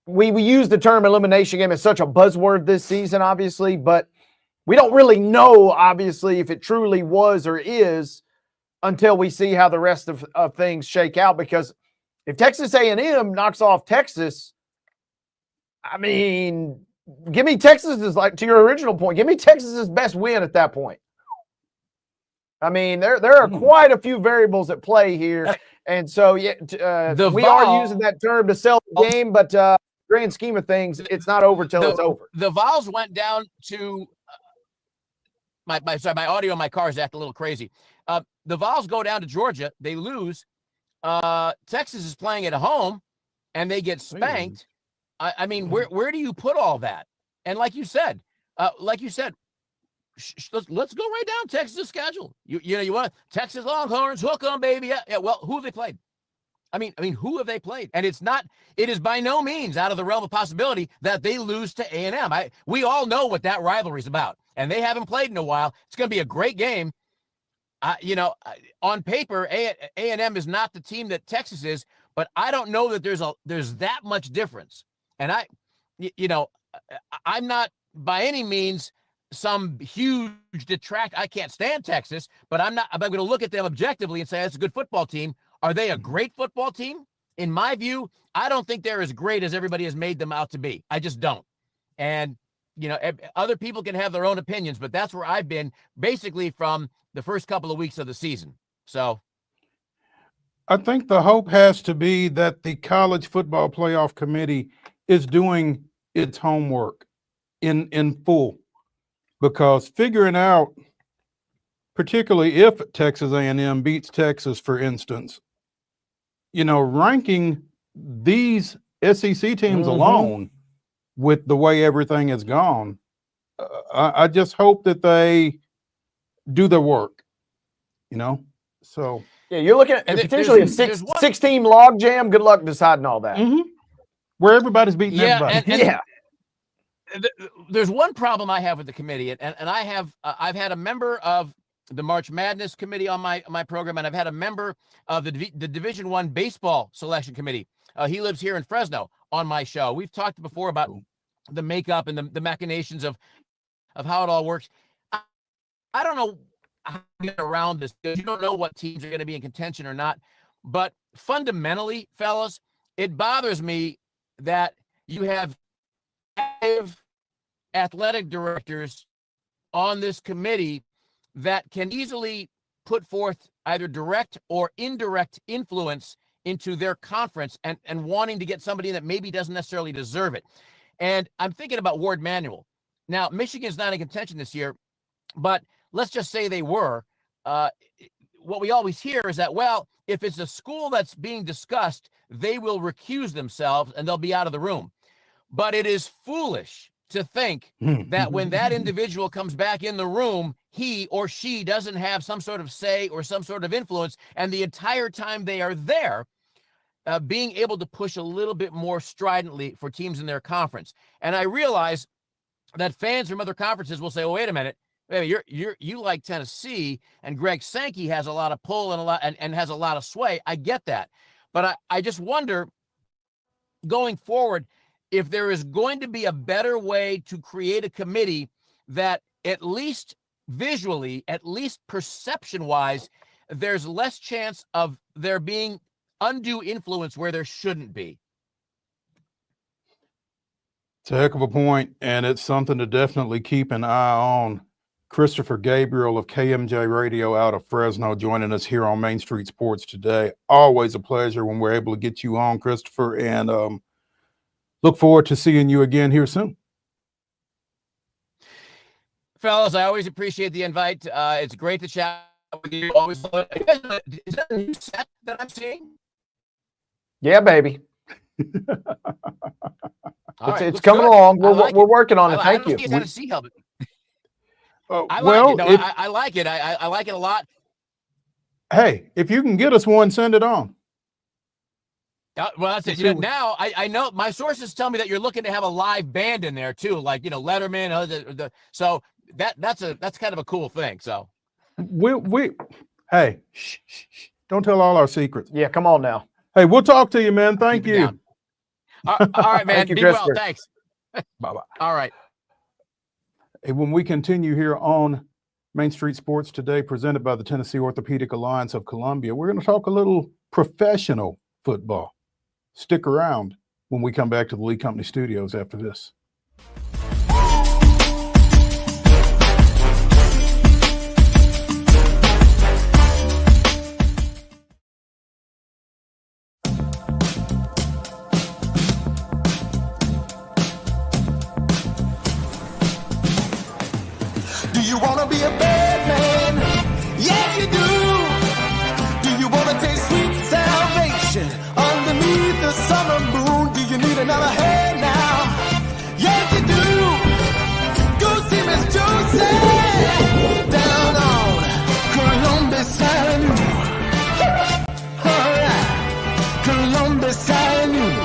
use the term elimination game as such a buzzword this season, obviously, but we don't really know, obviously, if it truly was or is until we see how the rest of things shake out. Because if Texas A&M knocks off Texas, I mean, give me Texas's, like to your original point, give me Texas's best win at that point. I mean, there are quite a few variables at play here. And so, we are using that term to sell the game, but grand scheme of things, it's not over till it's over. The Vols went down to my audio in my car is acting a little crazy. The Vols go down to Georgia. They lose. Texas is playing at home, and they get spanked. I mean, where do you put all that? And like you said, let's go right down Texas' schedule. You want Texas Longhorns, hook 'em, baby. Yeah. Well, who have they played? I mean, who have they played? And it is by no means out of the realm of possibility that they lose to A&M. We all know what that rivalry is about, and they haven't played in a while. It's going to be a great game. On paper, A&M is not the team that Texas is, but I don't know that there's that much difference. And I'm not by any means some huge detractor. I can't stand Texas, but I'm going to look at them objectively and say that's a good football team. Are they a great football team? In my view, I don't think they're as great as everybody has made them out to be. I just don't. And, other people can have their own opinions, but that's where I've been basically from the first couple of weeks of the season. So I think the hope has to be that the College Football Playoff Committee is doing its homework in full, because figuring out, particularly if Texas A&M beats Texas, for instance, ranking these SEC teams alone with the way everything has gone, I just hope that they do their work, So yeah, you're looking at potentially a 6-team log jam. Good luck deciding all that. Where everybody's beating everybody. There's one problem I have with the committee, and I've had a member of the March Madness committee on my program, and I've had a member of the Division I baseball selection committee. He lives here in Fresno on my show. We've talked before about the makeup and the machinations of how it all works. I don't know how to get around this, because you don't know what teams are going to be in contention or not. But fundamentally, fellas, it bothers me that you have 5 athletic directors on this committee that can easily put forth either direct or indirect influence into their conference and wanting to get somebody that maybe doesn't necessarily deserve it. And I'm thinking about Ward Manuel. Now, Michigan's not in contention this year, but let's just say they were. what we always hear is that, well, if it's a school that's being discussed, they will recuse themselves and they'll be out of the room. But it is foolish to think that when that individual comes back in the room, he or she doesn't have some sort of say or some sort of influence. And the entire time they are there, being able to push a little bit more stridently for teams in their conference. And I realize that fans from other conferences will say, "Oh, wait a minute, baby, you like Tennessee, and Greg Sankey has a lot of pull and has a lot of sway." I get that, but I just wonder going forward if there is going to be a better way to create a committee that at least visually, at least perception-wise, there's less chance of there being undue influence where there shouldn't be. It's a heck of a point, and it's something to definitely keep an eye on. Christopher Gabriel of KMJ Radio out of Fresno joining us here on Main Street Sports today. Always a pleasure when we're able to get you on, Christopher, and look forward to seeing you again here soon. Fellas, I always appreciate the invite. It's great to chat with you. Always. Is that a new set that I'm seeing? Yeah, baby. It's coming good. along. We're working on it. Thank you. Tennessee helmet. I well, like it. No, I like it. I like it a lot. Hey, if you can get us one, send it on. Well, that's it. You know, now I know my sources tell me that you're looking to have a live band in there too, like Letterman. So that's kind of a cool thing. So hey, shh, don't tell all our secrets. Yeah, come on now. Hey, we'll talk to you, man. Thank you. All right, man. Thank you, Be well. Christopher. Thanks. Bye-bye. All right. Hey, when we continue here on Main Street Sports today, presented by the Tennessee Orthopedic Alliance of Columbia, we're going to talk a little professional football. Stick around when we come back to the Lee Company studios after this. Do you want to be a bad man? Yes, you do. Do you want to taste sweet salvation underneath the summer moon? Do you need another hand now? Yes, you do. Go see Miss Josie down on Columbus Avenue. All right, Columbus Avenue.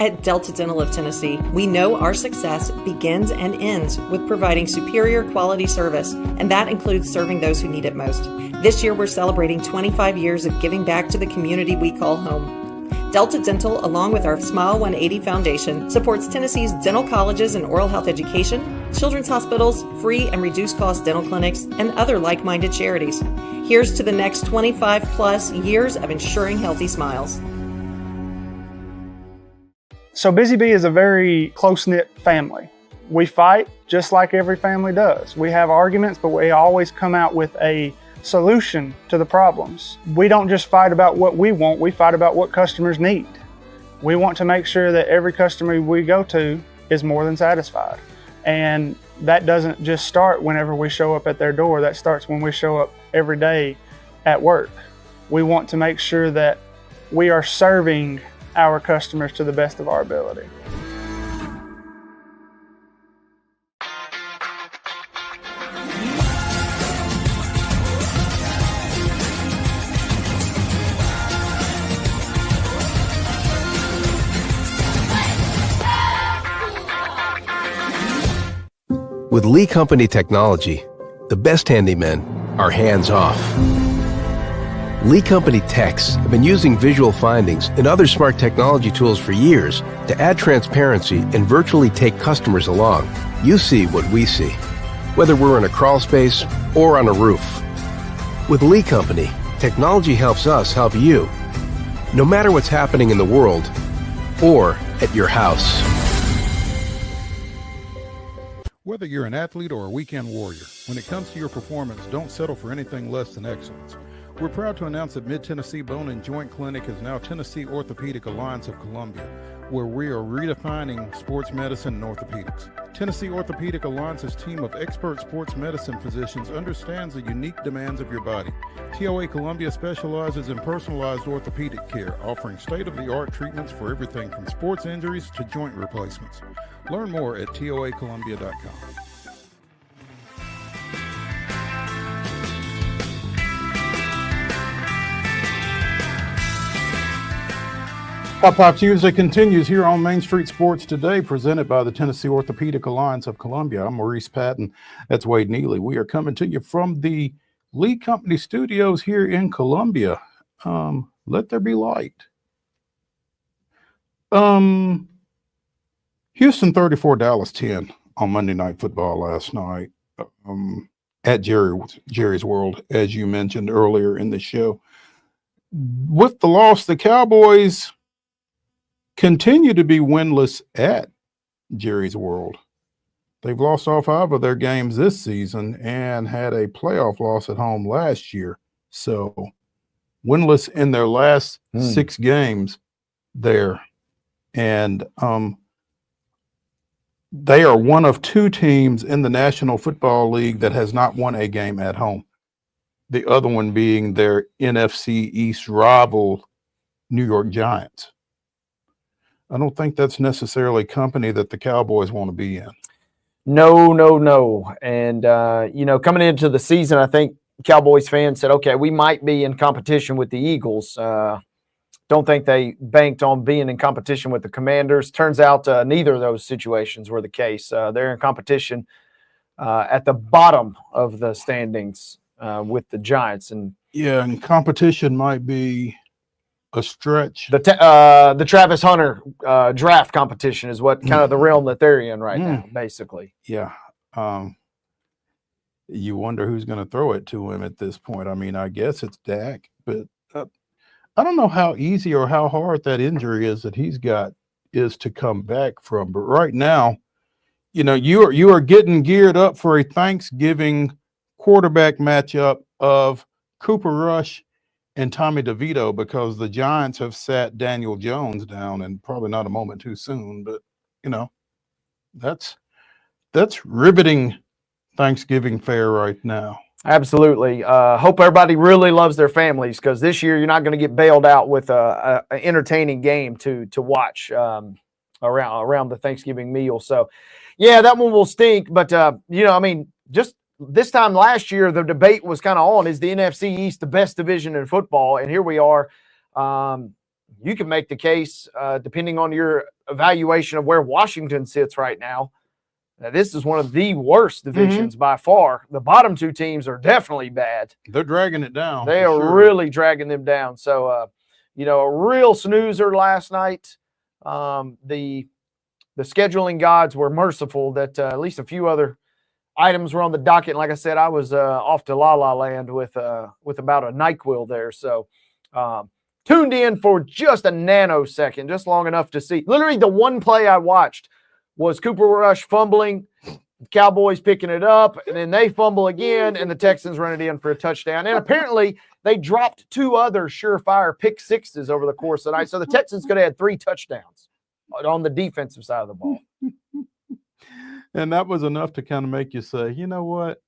At Delta Dental of Tennessee, we know our success begins and ends with providing superior quality service, and that includes serving those who need it most. This year, we're celebrating 25 years of giving back to the community we call home. Delta Dental, along with our Smile 180 Foundation, supports Tennessee's dental colleges and oral health education, children's hospitals, free and reduced cost dental clinics, and other like-minded charities. Here's to the next 25 plus years of ensuring healthy smiles. So Busy Bee is a very close-knit family. We fight just like every family does. We have arguments, but we always come out with a solution to the problems. We don't just fight about what we want, we fight about what customers need. We want to make sure that every customer we go to is more than satisfied. And that doesn't just start whenever we show up at their door, that starts when we show up every day at work. We want to make sure that we are serving our customers to the best of our ability. With Lee Company technology, the best handymen are hands-off. Lee Company techs have been using visual findings and other smart technology tools for years to add transparency and virtually take customers along. You see what we see, whether we're in a crawl space or on a roof. With Lee Company, technology helps us help you, no matter what's happening in the world or at your house. Whether you're an athlete or a weekend warrior, when it comes to your performance, don't settle for anything less than excellence. We're proud to announce that Mid-Tennessee Bone and Joint Clinic is now Tennessee Orthopedic Alliance of Columbia, where we are redefining sports medicine and orthopedics. Tennessee Orthopedic Alliance's team of expert sports medicine physicians understands the unique demands of your body. TOA Columbia specializes in personalized orthopedic care, offering state-of-the-art treatments for everything from sports injuries to joint replacements. Learn more at toacolumbia.com. Pop Tuesday continues here on Main Street Sports Today, presented by the Tennessee Orthopedic Alliance of Columbia. I'm Maurice Patton. That's Wade Neely. We are coming to you from the Lee Company Studios here in Columbia. Let there be light. Houston 34, Dallas 10 on Monday Night Football last night at Jerry's World, as you mentioned earlier in the show. With the loss, the Cowboys continue to be winless at Jerry's World. They've lost all 5 of their games this season and had a playoff loss at home last year. So winless in their last 6 games there. And they are one of 2 teams in the National Football League that has not won a game at home. The other one being their NFC East rival, New York Giants. I don't think that's necessarily company that the Cowboys want to be in. No. And, coming into the season, I think Cowboys fans said, okay, we might be in competition with the Eagles. Don't think they banked on being in competition with the Commanders. Turns out neither of those situations were the case. They're in competition at the bottom of the standings with the Giants. And competition might be a stretch. The Travis Hunter draft competition is what kind of the realm that they're in right now, basically. Yeah. You wonder who's going to throw it to him at this point. I mean, I guess it's Dak, but I don't know how easy or how hard that injury is that he's got is to come back from. But right now, you are getting geared up for a Thanksgiving quarterback matchup of Cooper Rush and Tommy DeVito, because the Giants have sat Daniel Jones down, and probably not a moment too soon, but that's riveting Thanksgiving fare right now. Absolutely. Hope everybody really loves their families, because this year you're not going to get bailed out with an entertaining game to watch around the Thanksgiving meal. So, yeah, that one will stink. But just this time last year, the debate was kind of on, is the NFC East the best division in football? And here we are. You can make the case, depending on your evaluation of where Washington sits right now. This is one of the worst divisions by far. The bottom 2 teams are definitely bad. They're dragging it down. They are really dragging them down. So, a real snoozer last night. The scheduling gods were merciful that at least a few other items were on the docket. And like I said, I was off to La La Land with about a NyQuil there. So tuned in for just a nanosecond, just long enough to see. Literally the one play I watched was Cooper Rush fumbling, Cowboys picking it up, and then they fumble again, and the Texans run it in for a touchdown. And apparently they dropped 2 other surefire pick sixes over the course of the night. So the Texans could have had 3 touchdowns on the defensive side of the ball. And that was enough to kind of make you say, you know what?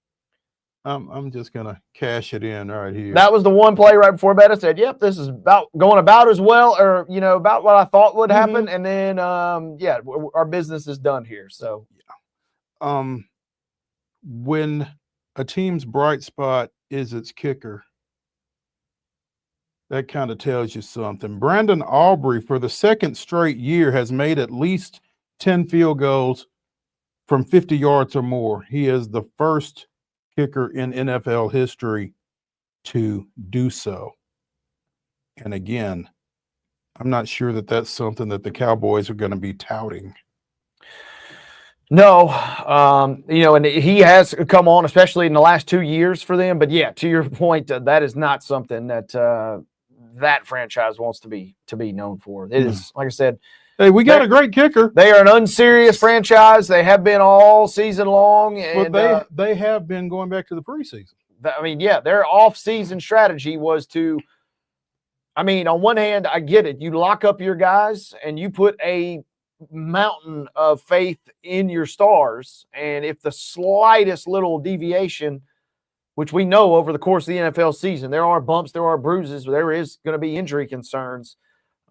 I'm just going to cash it in right here. That was the one play right before bed. I said, yep, this is going about as well, or, about what I thought would happen. And then, our business is done here. So, when a team's bright spot is its kicker, that kind of tells you something. Brandon Aubrey, for the 2nd straight year, has made at least 10 field goals from 50 yards or more. He is the first kicker in NFL history to do so. And again, I'm not sure that that's something that the Cowboys are going to be touting. No, and he has come on, especially in the last 2 years for them. But yeah, to your point, that is not something that that franchise wants to be known for. It is, like I said, hey, we got a great kicker. They are an unserious franchise. They have been all season long. And well, they have been going back to the preseason. their off-season strategy was to, on one hand, I get it. You lock up your guys and you put a mountain of faith in your stars. And if the slightest little deviation, which we know over the course of the NFL season, there are bumps, there are bruises, there is going to be injury concerns.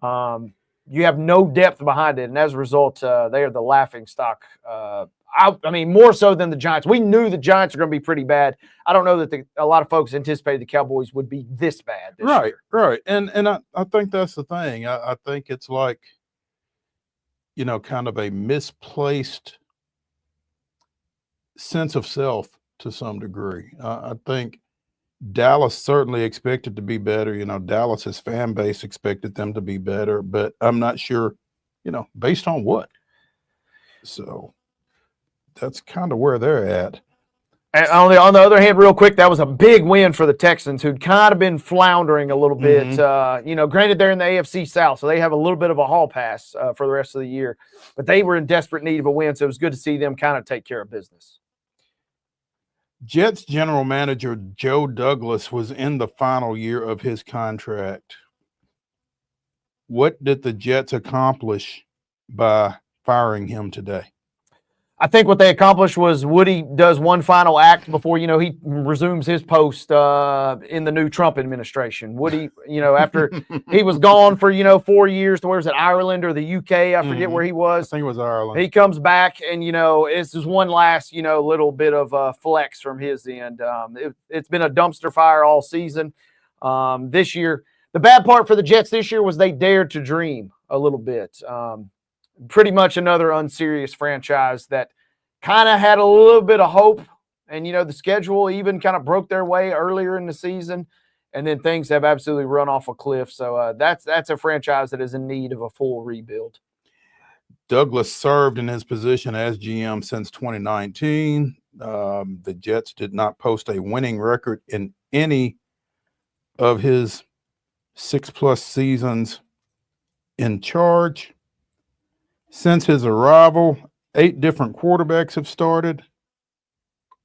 You have no depth behind it. And as a result, they are the laughing stock. More so than the Giants. We knew the Giants are going to be pretty bad. I don't know that a lot of folks anticipated the Cowboys would be this bad this year. Right. And I think that's the thing. I think it's like, kind of a misplaced sense of self to some degree. I think Dallas certainly expected to be better. Dallas's fan base expected them to be better, but I'm not sure, based on what. So that's kind of where they're at. And on the other hand, real quick, that was a big win for the Texans, who'd kind of been floundering a little bit. Granted, they're in the AFC South, so they have a little bit of a hall pass for the rest of the year. But they were in desperate need of a win, so it was good to see them kind of take care of business. Jets general manager Joe Douglas was in the final year of his contract. What did the Jets accomplish by firing him today? I think what they accomplished was Woody does one final act before, he resumes his post in the new Trump administration. Woody, after he was gone for, 4 years to where's it, Ireland or the UK? I forget where he was. I think it was Ireland. He comes back and, it's just one last, little bit of flex from his end. It's been a dumpster fire all season. This year, the bad part for the Jets this year was they dared to dream a little bit. Pretty much another unserious franchise that kind of had a little bit of hope. And, the schedule even kind of broke their way earlier in the season. And then things have absolutely run off a cliff. So that's a franchise that is in need of a full rebuild. Douglas served in his position as GM since 2019. The Jets did not post a winning record in any of his 6+ seasons in charge. Since his arrival, 8 different quarterbacks have started.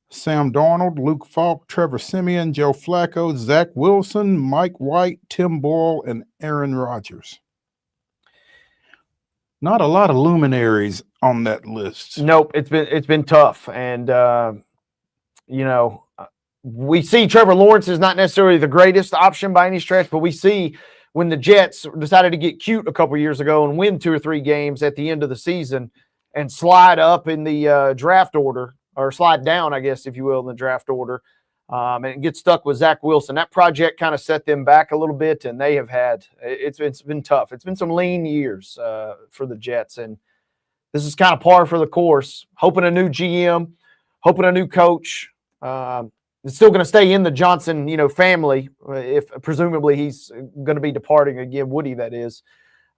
Sam Darnold, Luke Falk, Trevor Siemian, Joe Flacco, Zach Wilson, Mike White, Tim Boyle, and Aaron Rodgers. Not a lot of luminaries on that list. Nope, it's been tough. And, we see Trevor Lawrence is not necessarily the greatest option by any stretch, but we see when the Jets decided to get cute a couple years ago and win 2 or 3 games at the end of the season and slide up in the draft order, or slide down, I guess, if you will, in the draft order, and get stuck with Zach Wilson. That project kind of set them back a little bit, and they have had it's been tough. It's been some lean years for the Jets, and this is kind of par for the course. Hoping a new GM, hoping a new coach. It's still going to stay in the Johnson, family, if presumably he's going to be departing again, Woody, that is.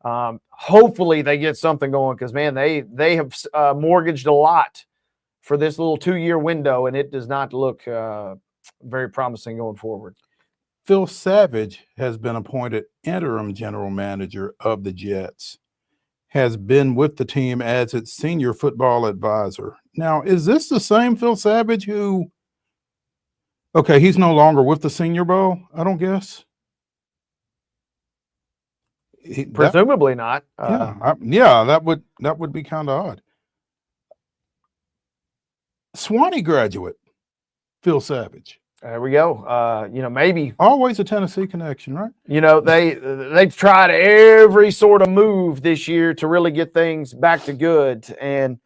Hopefully they get something going because, man, they have mortgaged a lot for this little 2-year window, and it does not look very promising going forward. Phil Savage has been appointed interim general manager of the Jets, has been with the team as its senior football advisor. Now, is this the same Phil Savage who... Okay, he's no longer with the Senior Bowl, I don't guess. Presumably not. That would be kind of odd. Swanee graduate, Phil Savage. There we go. Maybe always a Tennessee connection, right? They've tried every sort of move this year to really get things back to good, and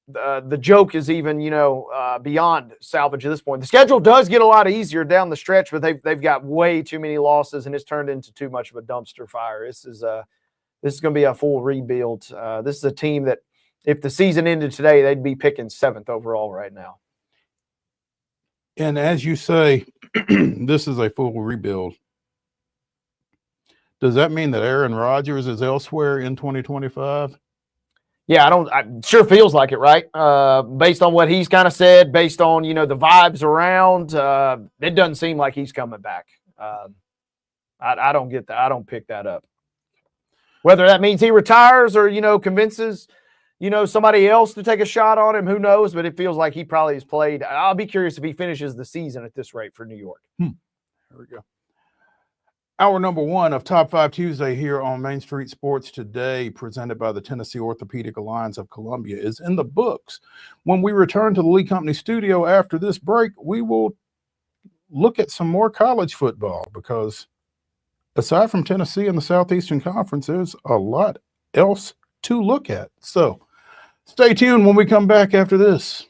the joke is even, beyond salvage at this point. The schedule does get a lot easier down the stretch, but they've got way too many losses, and it's turned into too much of a dumpster fire. This is going to be a full rebuild. This is a team that, if the season ended today, they'd be picking 7th overall right now. And as you say, this is a full rebuild. Does that mean that Aaron Rodgers is elsewhere in 2025? Yeah, it sure feels like it, right? Based on what he's kind of said, based on, the vibes around, it doesn't seem like he's coming back. I don't get that. I don't pick that up. Whether that means he retires or, convinces, somebody else to take a shot on him. Who knows? But it feels like he probably has played. I'll be curious if he finishes the season at this rate for New York. There we go. Hour number 1 of Top 5 Tuesday here on Main Street Sports Today, presented by the Tennessee Orthopedic Alliance of Columbia, is in the books. When we return to the Lee Company studio after this break, we will look at some more college football, because aside from Tennessee and the Southeastern Conference, there's a lot else to look at. So stay tuned when we come back after this.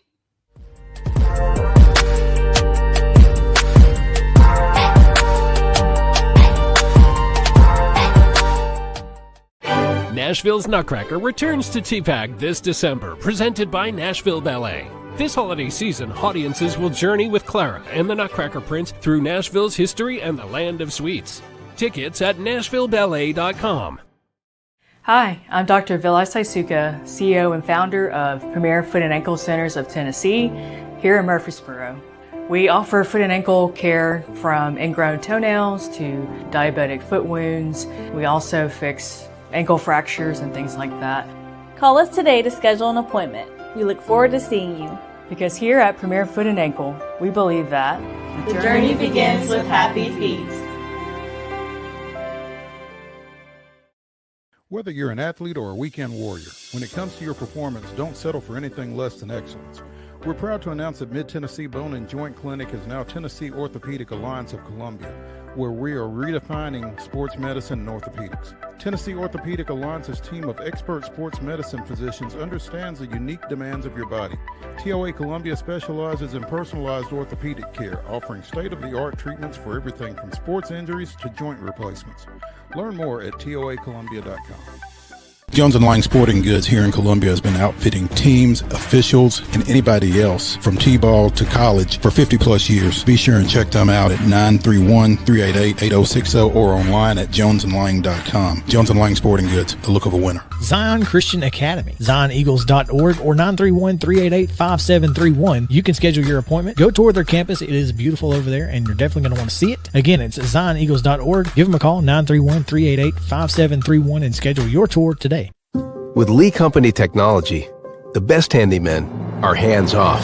Nashville's Nutcracker returns to TPAC this December, presented by Nashville Ballet. This holiday season, audiences will journey with Clara and the Nutcracker Prince through Nashville's history and the land of sweets. Tickets at NashvilleBallet.com. Hi, I'm Dr. Vilay Saisuka, CEO and founder of Premier Foot and Ankle Centers of Tennessee here in Murfreesboro. We offer foot and ankle care from ingrown toenails to diabetic foot wounds. We also fix ankle fractures and things like that. Call us today to schedule an appointment. We look forward to seeing you. Because here at Premier Foot and Ankle, we believe that the journey begins with happy feet. Whether you're an athlete or a weekend warrior, when it comes to your performance, don't settle for anything less than excellence. We're proud to announce that Mid-Tennessee Bone and Joint Clinic is now Tennessee Orthopedic Alliance of Columbia, where we are redefining sports medicine and orthopedics. Tennessee Orthopedic Alliance's team of expert sports medicine physicians understands the unique demands of your body. TOA Columbia specializes in personalized orthopedic care, offering state-of-the-art treatments for everything from sports injuries to joint replacements. Learn more at toacolumbia.com. Jones & Lang Sporting Goods here in Columbia has been outfitting teams, officials, and anybody else from T-ball to college for 50 plus years. Be sure and check them out at 931-388-8060 or online at jonesandlang.com. Jones & Lang Sporting Goods, the look of a winner. Zion Christian Academy, zioneagles.org or 931-388-5731. You can schedule your appointment. Go tour their campus. It is beautiful over there, and you're definitely going to want to see it. Again, it's zioneagles.org. Give them a call, 931-388-5731, and schedule your tour today. With Lee Company technology, the best handymen are hands-off.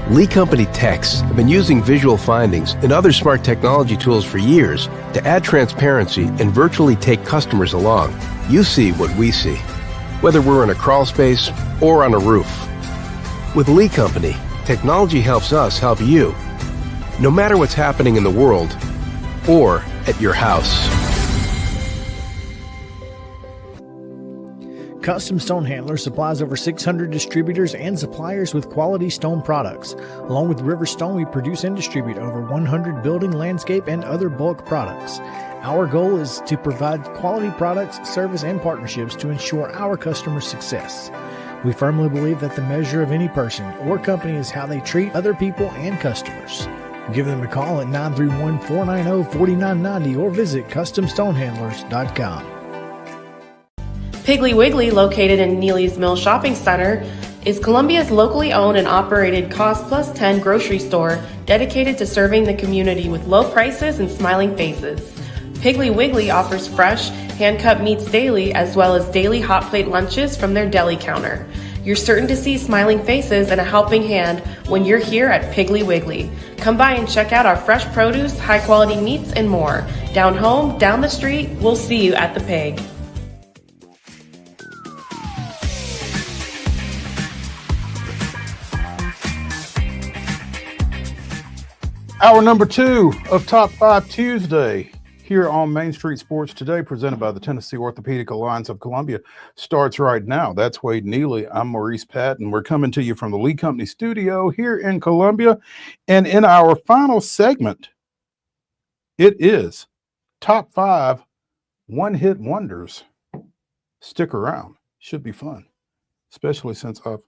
Lee Company techs have been using visual findings and other smart technology tools for years to add transparency and virtually take customers along. You see what we see, whether we're in a crawl space or on a roof. With Lee Company, technology helps us help you, no matter what's happening in the world or at your house. Custom Stone Handler supplies over 600 distributors and suppliers with quality stone products. Along with River Stone, we produce and distribute over 100 building, landscape, and other bulk products. Our goal is to provide quality products, service, and partnerships to ensure our customers' success. We firmly believe that the measure of any person or company is how they treat other people and customers. Give them a call at 931-490-4990 or visit CustomStonehandlers.com. Piggly Wiggly, located in Neely's Mill Shopping Center, is Columbia's locally owned and operated Cost Plus 10 grocery store dedicated to serving the community with low prices and smiling faces. Piggly Wiggly offers fresh, hand-cut meats daily, as well as daily hot plate lunches from their deli counter. You're certain to see smiling faces and a helping hand when you're here at Piggly Wiggly. Come by and check out our fresh produce, high-quality meats, and more. Down home, down the street, we'll see you at the Pig. Hour number 2 of Top 5 Tuesday here on Main Street Sports Today, presented by the Tennessee Orthopedic Alliance of Columbia, starts right now. That's Wade Neely. I'm Maurice Patton. We're coming to you from the Lee Company studio here in Columbia. And in our final segment, it is Top 5 One-Hit Wonders. Stick around. Should be fun, especially since I've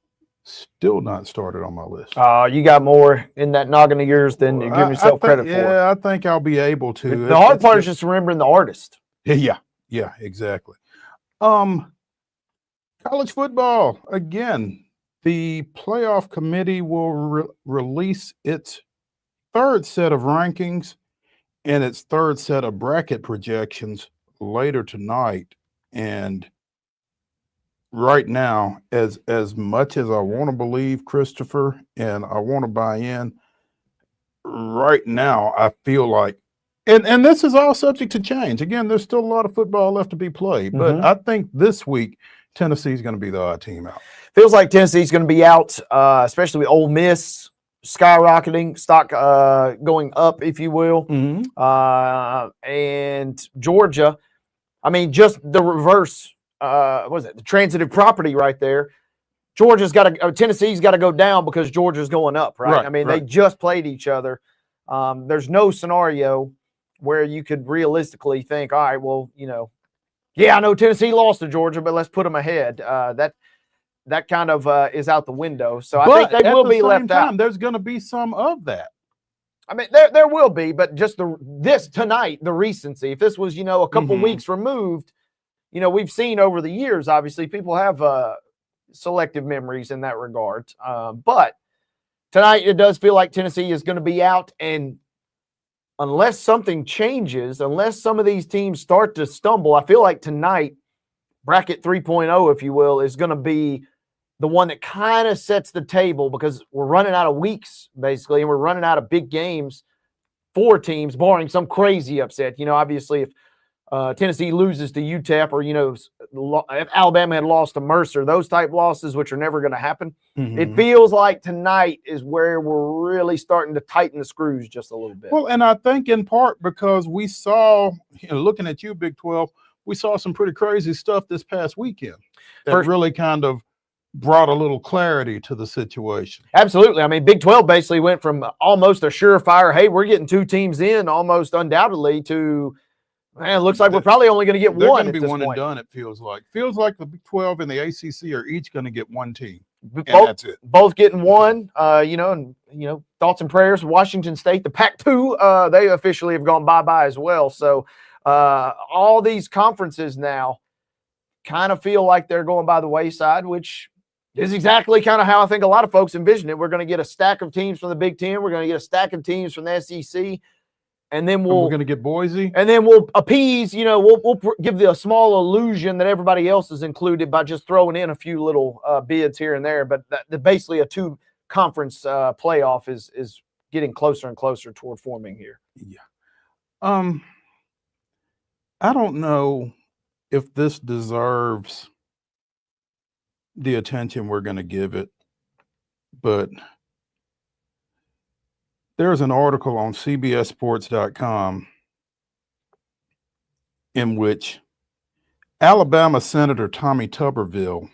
still not started on my list. You got more in that noggin of yours than you give yourself credit for. Yeah, I think I'll be able to. The hard part is just remembering the artist. Yeah, exactly. College football, again, the playoff committee will release its third set of rankings and its third set of bracket projections later tonight. And right now, as much as I want to believe Christopher and I want to buy in, right now I feel like, and this is all subject to change. Again, there's still a lot of football left to be played, but I think this week Tennessee's going to be the odd team out. Feels like Tennessee's going to be out, especially with Ole Miss skyrocketing, stock going up, if you will, and Georgia. I mean, just the reverse. What was it? The transitive property right there. Tennessee's got to go down because Georgia's going up, right? I mean, they just played each other. There's no scenario where you could realistically think, all right, well, I know Tennessee lost to Georgia, but let's put them ahead. That kind of is out the window. So I think they will be left out. There's going to be some of that. I mean, there will be, but just this tonight, the recency. If this was, a couple weeks removed, we've seen over the years, obviously, people have selective memories in that regard. But tonight, it does feel like Tennessee is going to be out. And unless something changes, unless some of these teams start to stumble, I feel like tonight, bracket 3.0, if you will, is going to be the one that kind of sets the table because we're running out of weeks, basically, and we're running out of big games for teams, barring some crazy upset. Obviously, if Tennessee loses to UTEP or, if Alabama had lost to Mercer, those type losses, which are never going to happen, it feels like tonight is where we're really starting to tighten the screws just a little bit. Well, and I think in part because we saw, looking at you, Big 12, we saw some pretty crazy stuff this past weekend that really kind of brought a little clarity to the situation. Absolutely. I mean, Big 12 basically went from almost a surefire, hey, we're getting 2 teams in almost undoubtedly to, man, it looks like we're probably only going to get one. They're going to be at this one point. and done, it feels like. Feels like the Big 12 and the ACC are each going to get one team. And that's it. Both getting one, thoughts and prayers. Washington State, the Pac-2, they officially have gone bye-bye as well. So all these conferences now kind of feel like they're going by the wayside, which is exactly kind of how I think a lot of folks envision it. We're going to get a stack of teams from the Big Ten. We're going to get a stack of teams from the SEC. And then we're going to get Boise. And then we'll appease, we'll give a small illusion that everybody else is included by just throwing in a few little bids here and there. But basically a 2-conference playoff is getting closer and closer toward forming here. Yeah. I don't know if this deserves the attention we're going to give it, but there's an article on CBSSports.com in which Alabama Senator Tommy Tuberville,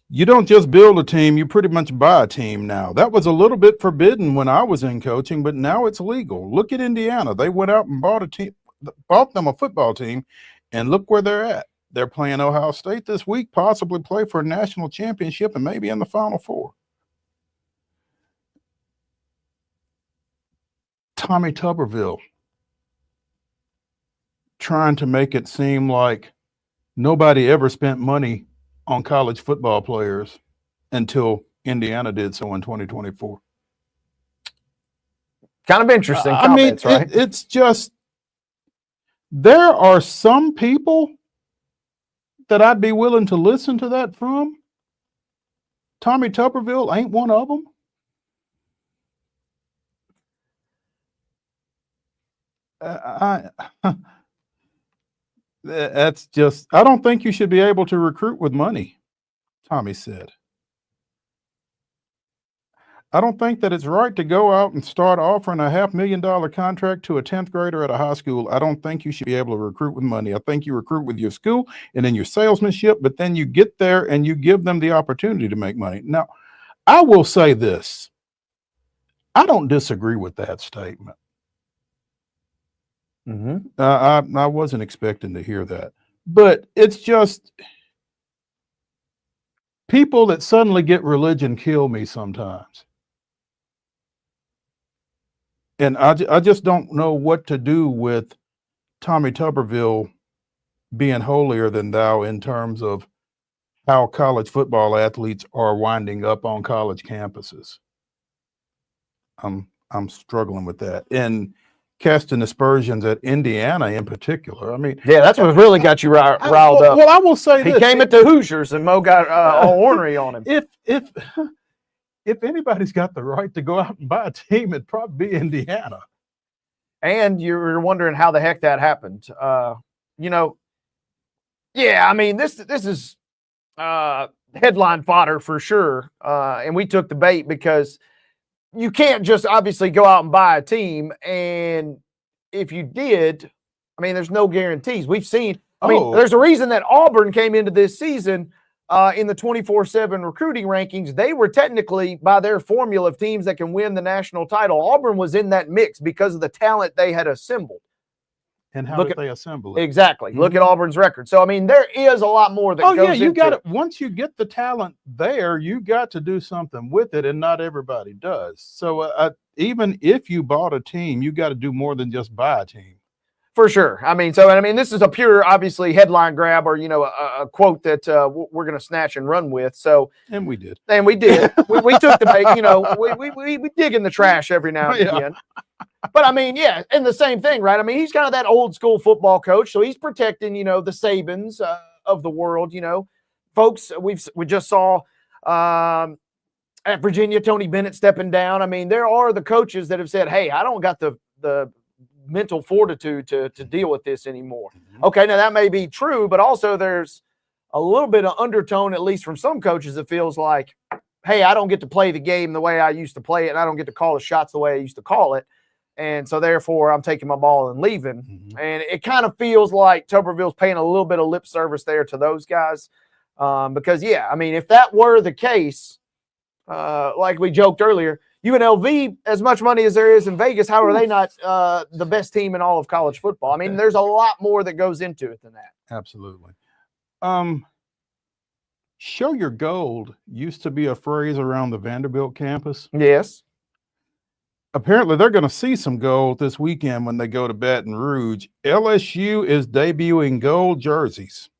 you don't just build a team, you pretty much buy a team now. That was a little bit forbidden when I was in coaching, but now it's legal. Look at Indiana. They went out and bought them a football team, and look where they're at. They're playing Ohio State this week, possibly play for a national championship and maybe in the Final Four. Tommy Tuberville trying to make it seem like nobody ever spent money on college football players until Indiana did so in 2024. Kind of interesting comments, right? It's just, there are some people that I'd be willing to listen to that from. Tommy Tuberville ain't one of them. That's just, I don't think you should be able to recruit with money, Tommy said. I don't think that it's right to go out and start offering a $500,000 contract to a 10th grader at a high school. I don't think you should be able to recruit with money. I think you recruit with your school and then your salesmanship, but then you get there and you give them the opportunity to make money. Now, I will say this. I don't disagree with that statement. I wasn't expecting to hear that, but it's just people that suddenly get religion kill me sometimes. And I just don't know what to do with Tommy Tuberville being holier than thou in terms of how college football athletes are winding up on college campuses. I'm struggling with that. And casting aspersions at Indiana in particular. I mean, Yeah, that's what really got you riled up. Well, I will say he this. came at the Hoosiers and Mo got all ornery on him. If anybody's got the right to go out and buy a team, it'd probably be Indiana. And you're wondering how the heck that happened. Yeah, I mean, this is headline fodder for sure. And we took the bait because you can't just obviously go out and buy a team. And if you did, I mean, there's no guarantees. We've seen, I mean, there's a reason that Auburn came into this season in the 24/7 recruiting rankings. They were technically, by their formula of teams that can win the national title, Auburn was in that mix because of the talent they had assembled. And how did they assemble it? Exactly. Look at Auburn's record. So, I mean, there is a lot more that goes you into got it. Once you get the talent there, you got to do something with it, and not everybody does. So even if you bought a team, you got to do more than just buy a team. For sure. I mean, this is a pure, obviously, headline grab or, a quote that we're going to snatch and run with. So, and we did. And we did. we took the bait. We dig in the trash every now and again. But I mean, yeah, and the same thing, right? I mean, he's kind of that old school football coach, so he's protecting, the Sabans of the world. Folks, we just saw at Virginia, Tony Bennett stepping down. I mean, there are the coaches that have said, "Hey, I don't got the mental fortitude to deal with this anymore." Okay, now that may be true, but also there's a little bit of undertone, at least from some coaches, that feels like, "Hey, I don't get to play the game the way I used to play it, and I don't get to call the shots the way I used to call it." And so, therefore, I'm taking my ball and leaving. And it kind of feels like Tuberville's paying a little bit of lip service there to those guys. Because, yeah, I mean, if that were the case, like we joked earlier, UNLV, as much money as there is in Vegas, how are they not the best team in all of college football? I mean, there's a lot more that goes into it than that. Absolutely. Show your gold used to be a phrase around the Vanderbilt campus. Yes. Apparently, they're going to see some gold this weekend when they go to Baton Rouge. LSU is debuting gold jerseys.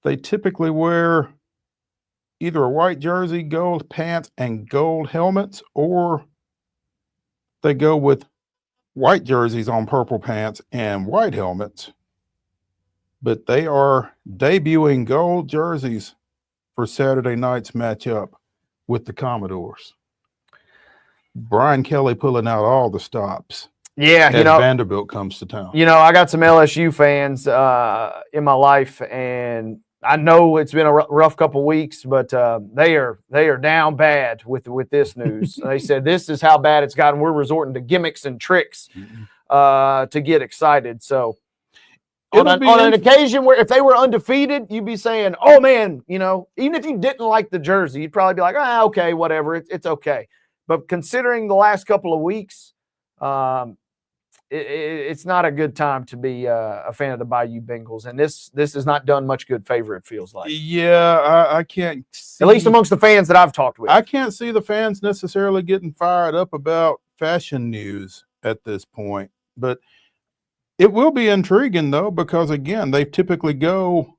They typically wear either a white jersey, gold pants, and gold helmets, or they go with white jerseys on purple pants and white helmets. But they are debuting gold jerseys for Saturday night's matchup with the Commodores. Brian Kelly pulling out all the stops. Yeah, as Vanderbilt comes to town. I got some LSU fans in my life, and I know it's been a rough couple of weeks, but they are down bad with this news. They said this is how bad it's gotten. We're resorting to gimmicks and tricks to get excited. So on an occasion where if they were undefeated, you'd be saying, "Oh man," even if you didn't like the jersey, you'd probably be like, okay, whatever, it's okay." But considering the last couple of weeks, it's not a good time to be a fan of the Bayou Bengals, and this has not done much good favor. It feels like. Yeah, I can't see, at least amongst the fans that I've talked with. I can't see the fans necessarily getting fired up about fashion news at this point, but it will be intriguing though, because again, they typically go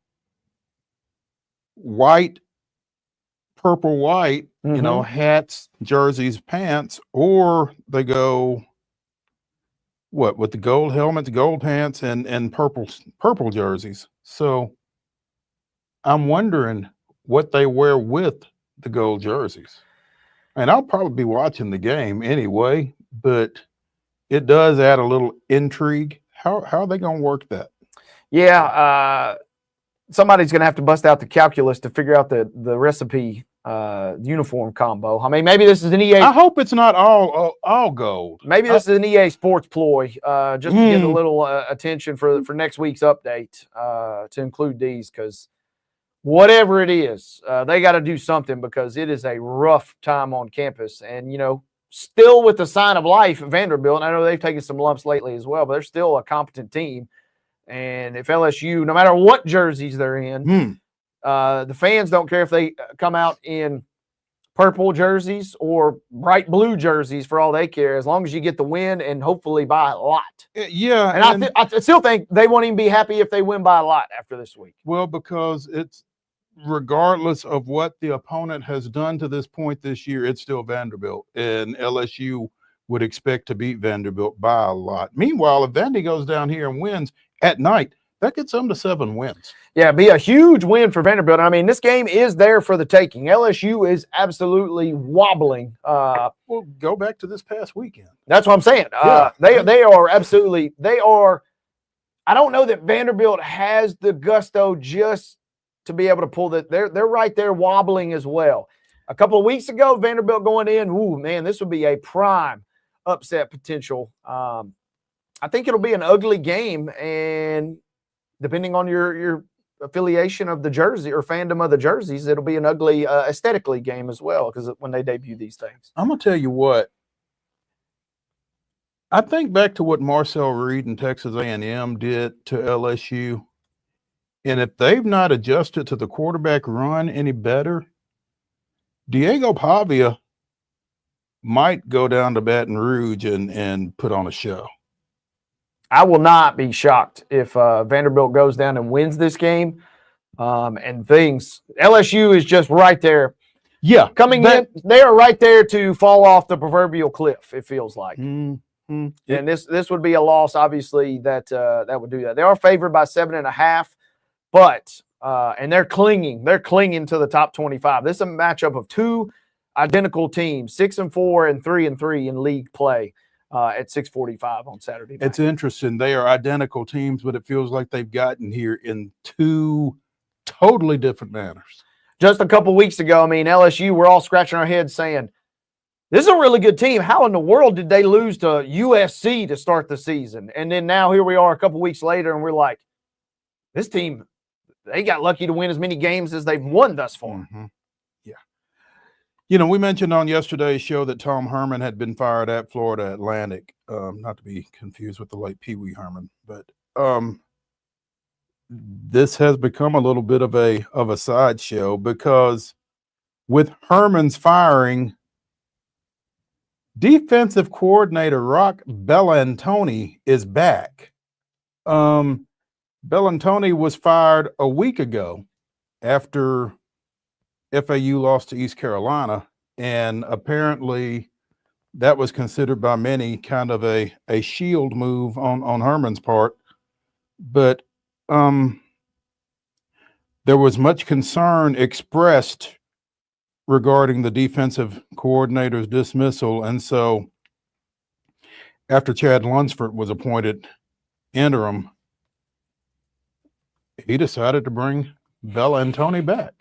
white, purple, white, hats, jerseys, pants, or they go with the gold helmets, gold pants, and purple jerseys. So I'm wondering what they wear with the gold jerseys. And I'll probably be watching the game anyway, but it does add a little intrigue. How are they going to work that? Yeah, somebody's going to have to bust out the calculus to figure out the recipe uniform combo. I mean, maybe this is an EA. I hope it's not all gold. Maybe this is an EA Sports ploy, just to get a little attention for next week's update to include these, because whatever it is, they got to do something, because it is a rough time on campus. And still with the sign of life at Vanderbilt. And I know they've taken some lumps lately as well, but they're still a competent team. And if LSU, no matter what jerseys they're in, the fans don't care if they come out in purple jerseys or bright blue jerseys, for all they care, as long as you get the win and hopefully by a lot. Yeah. And I still think they won't even be happy if they win by a lot after this week. Well, because it's regardless of what the opponent has done to this point this year, it's still Vanderbilt, and LSU would expect to beat Vanderbilt by a lot. Meanwhile, if Vandy goes down here and wins at night, that gets them to 7 wins. Yeah, be a huge win for Vanderbilt. I mean, this game is there for the taking. LSU is absolutely wobbling. Well, go back to this past weekend. That's what I'm saying. They are absolutely – they are – I don't know that Vanderbilt has the gusto just to be able to pull that. They're right there wobbling as well. A couple of weeks ago, Vanderbilt going in, ooh, man, this would be a prime upset potential. I think it'll be an ugly game, and depending on your affiliation of the jersey or fandom of the jerseys, it'll be an ugly aesthetically game as well, because when they debut these things. I'm going to tell you what. I think back to what Marcel Reed and Texas A&M did to LSU, and if they've not adjusted to the quarterback run any better, Diego Pavia might go down to Baton Rouge and put on a show. I will not be shocked if Vanderbilt goes down and wins this game. And things, LSU is just right there. Yeah. Coming in, they are right there to fall off the proverbial cliff, it feels like. Mm-hmm. And this would be a loss, obviously, that would do that. They are favored by 7.5, but and they're clinging to the top 25. This is a matchup of two identical teams, 6-4 and 3-3 in league play at 6:45 on Saturday night. It's interesting. They are identical teams, but it feels like they've gotten here in two totally different manners. Just a couple weeks ago, I mean, LSU, we're all scratching our heads saying, this is a really good team. How in the world did they lose to USC to start the season? And then now here we are a couple weeks later, and we're like, this team, they got lucky to win as many games as they've won thus far. Mm-hmm. Yeah. You know, we mentioned on yesterday's show that Tom Herman had been fired at Florida Atlantic, not to be confused with the late Pee Wee Herman, but this has become a little bit of a sideshow, because with Herman's firing, defensive coordinator Rock Bellantoni is back. Bellantoni was fired a week ago after FAU lost to East Carolina, and apparently that was considered by many kind of a shield move on Herman's part. But there was much concern expressed regarding the defensive coordinator's dismissal, and so after Chad Lunsford was appointed interim, he decided to bring Bellantoni back.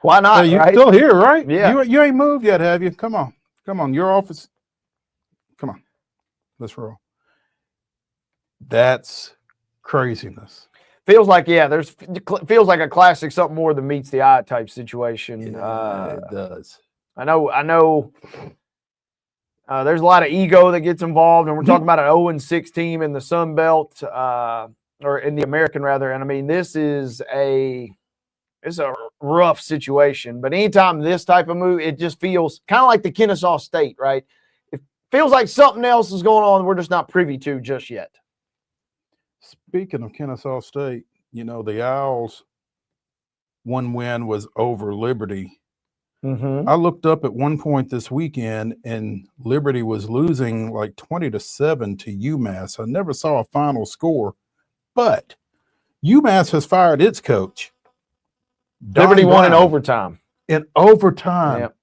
Why not? You're right? still here, right? Yeah. You ain't moved yet, have you? Come on. Your office. Come on. Let's roll. That's craziness. Feels like, feels like a classic something more than meets the eye type situation. It does. I know. There's a lot of ego that gets involved, and we're talking about an 0-6 team in the Sun Belt, or in the American rather. And I mean, it's a rough situation. But anytime this type of move, it just feels kind of like the Kennesaw State, right? It feels like something else is going on we're just not privy to just yet. Speaking of Kennesaw State, you know, the Owls' one win was over Liberty. Mm-hmm. I looked up at one point this weekend, and Liberty was losing like 20-7 to UMass. I never saw a final score, but UMass has fired its coach. Liberty won in overtime. In overtime. Yep.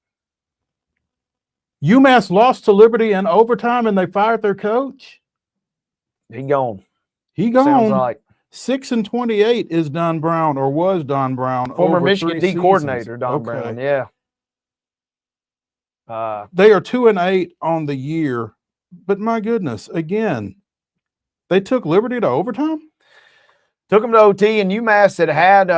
UMass lost to Liberty in overtime, and they fired their coach. He gone. Sounds like 6-28 is Don Brown, or was Don Brown, former over Michigan 3 D coordinator seasons. Don Brown. Yeah. They are 2-8 on the year, but my goodness, again, they took Liberty to overtime. Took them to OT, and UMass had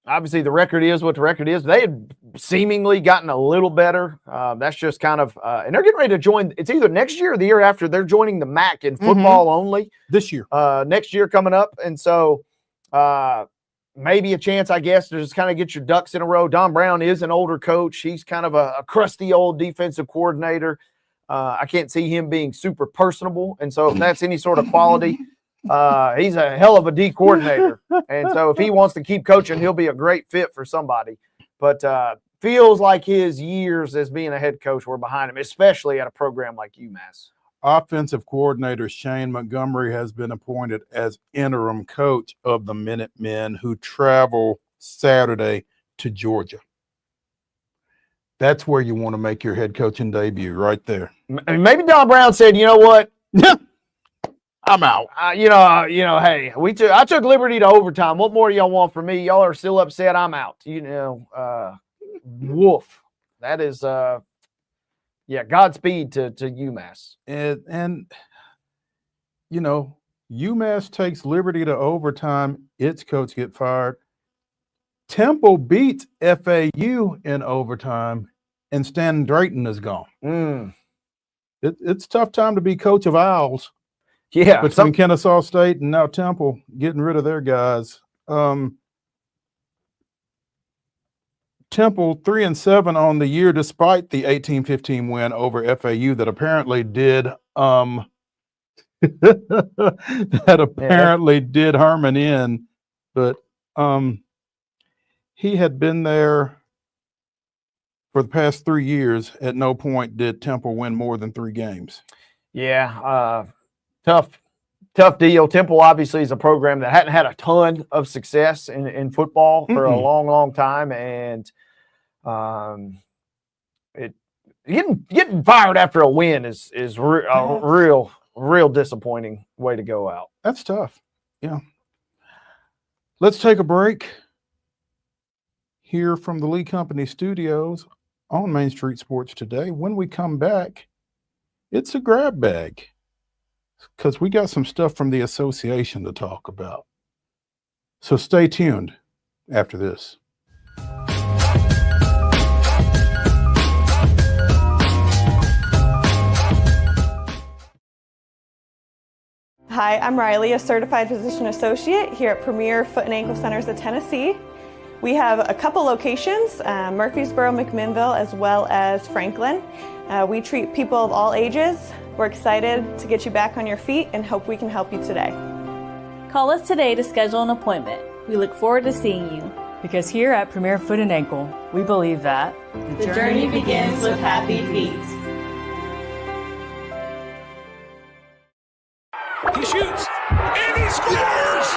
obviously the record is what the record is. They had seemingly gotten a little better. That's just kind of and they're getting ready to join. It's either next year or the year after. They're joining the MAC in football only this year. Next year coming up, and so maybe a chance, I guess, to just kind of get your ducks in a row. Don Brown is an older coach. He's kind of a crusty old defensive coordinator. I can't see him being super personable, and so if that's any sort of quality. He's a hell of a D coordinator. And so if he wants to keep coaching, he'll be a great fit for somebody. But feels like his years as being a head coach were behind him, especially at a program like UMass. Offensive coordinator Shane Montgomery has been appointed as interim coach of the Minutemen, who travel Saturday to Georgia. That's where you want to make your head coaching debut, right there. Maybe Don Brown said, you know what? I'm out. Hey, I took Liberty to overtime. What more do y'all want from me? Y'all are still upset. I'm out. Woof. That is, Godspeed to UMass. And UMass takes Liberty to overtime. Its coach get fired. Temple beats FAU in overtime, and Stan Drayton is gone. It's a tough time to be coach of Owls. Yeah, between Kennesaw State and now Temple getting rid of their guys. Temple 3-7 on the year, despite the 18-15 win over FAU that apparently did did Herman in, but he had been there for the past 3 years. At no point did Temple win more than 3 games. Yeah, tough deal. Temple obviously is a program that hadn't had a ton of success in football for a long time, and getting fired after a win is a real disappointing way to go out. That's tough. Yeah. Let's take a break. Hear from the Lee Company studios on Main Street Sports Today. When we come back, it's a grab bag, because we got some stuff from the association to talk about. So stay tuned after this. Hi, I'm Riley, a certified physician associate here at Premier Foot and Ankle Centers of Tennessee. We have a couple locations, Murfreesboro, McMinnville, as well as Franklin. We treat people of all ages. We're excited to get you back on your feet and hope we can help you today. Call us today to schedule an appointment. We look forward to seeing you. Because here at Premier Foot and Ankle, we believe that the journey begins with happy feet. He shoots, and he scores!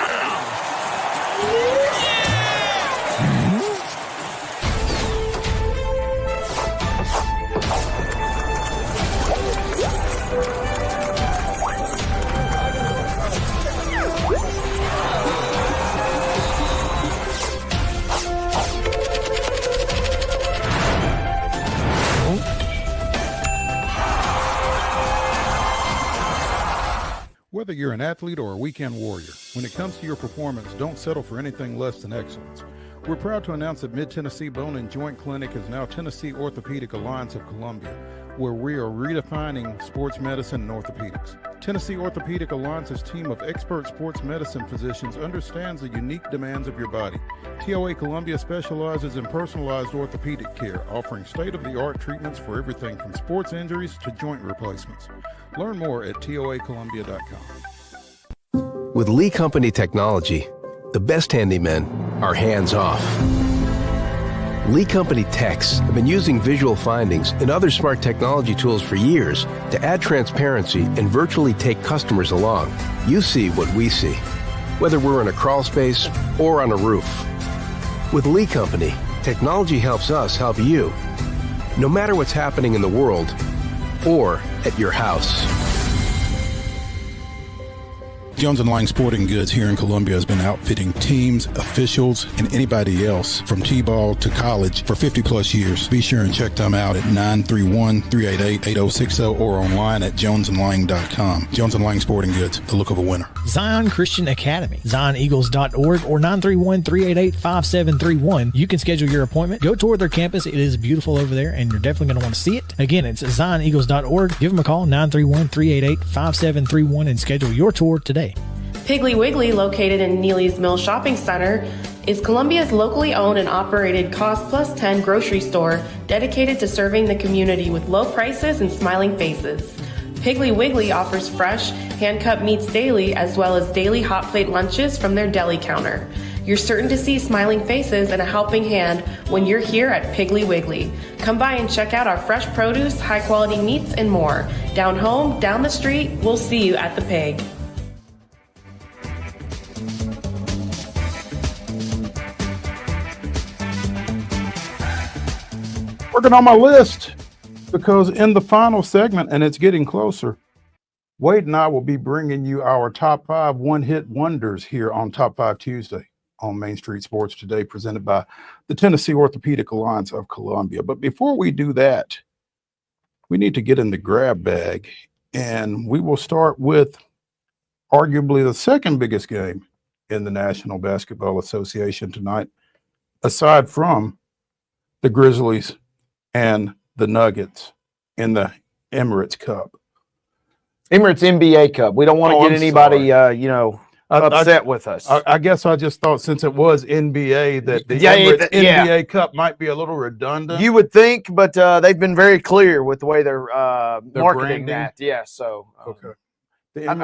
Whether you're an athlete or a weekend warrior, when it comes to your performance, don't settle for anything less than excellence. We're proud to announce that Mid-Tennessee Bone and Joint Clinic is now Tennessee Orthopedic Alliance of Columbia, where we are redefining sports medicine and orthopedics. Tennessee Orthopedic Alliance's team of expert sports medicine physicians understands the unique demands of your body. TOA Columbia specializes in personalized orthopedic care, offering state-of-the-art treatments for everything from sports injuries to joint replacements. Learn more at toacolumbia.com. With Lee Company technology, the best handymen are hands-off. Lee Company techs have been using visual findings and other smart technology tools for years to add transparency and virtually take customers along. You see what we see, whether we're in a crawl space or on a roof. With Lee Company, technology helps us help you, no matter what's happening in the world or at your house. Jones & Lang Sporting Goods here in Columbia has been outfitting teams, officials, and anybody else from T-ball to college for 50 plus years. Be sure and check them out at 931-388-8060 or online at jonesandlang.com. Jones & Lang Sporting Goods, the look of a winner. Zion Christian Academy, zioneagles.org or 931-388-5731. You can schedule your appointment. Go tour their campus. It is beautiful over there, and you're definitely going to want to see it. Again, it's zioneagles.org. Give them a call, 931-388-5731, and schedule your tour today. Piggly Wiggly, located in Neely's Mill Shopping Center, is Columbia's locally owned and operated Cost Plus 10 grocery store dedicated to serving the community with low prices and smiling faces. Piggly Wiggly offers fresh, hand-cut meats daily, as well as daily hot plate lunches from their deli counter. You're certain to see smiling faces and a helping hand when you're here at Piggly Wiggly. Come by and check out our fresh produce, high-quality meats, and more. Down home, down the street, we'll see you at the Pig. Working on my list because in the final segment, and it's getting closer, Wade and I will be bringing you our top 5 one-hit wonders here on Top 5 Tuesday on Main Street Sports Today, presented by the Tennessee Orthopedic Alliance of Columbia. But before we do that, we need to get in the grab bag, and we will start with arguably the second biggest game in the National Basketball Association tonight, aside from the Grizzlies and the Nuggets in the Emirates Cup. Emirates NBA Cup. We don't want to get anybody, upset with us. I guess I just thought since it was NBA that the Emirates NBA Cup might be a little redundant. You would think, but they've been very clear with the way they're marketing branding. that. Yeah, so okay. I'm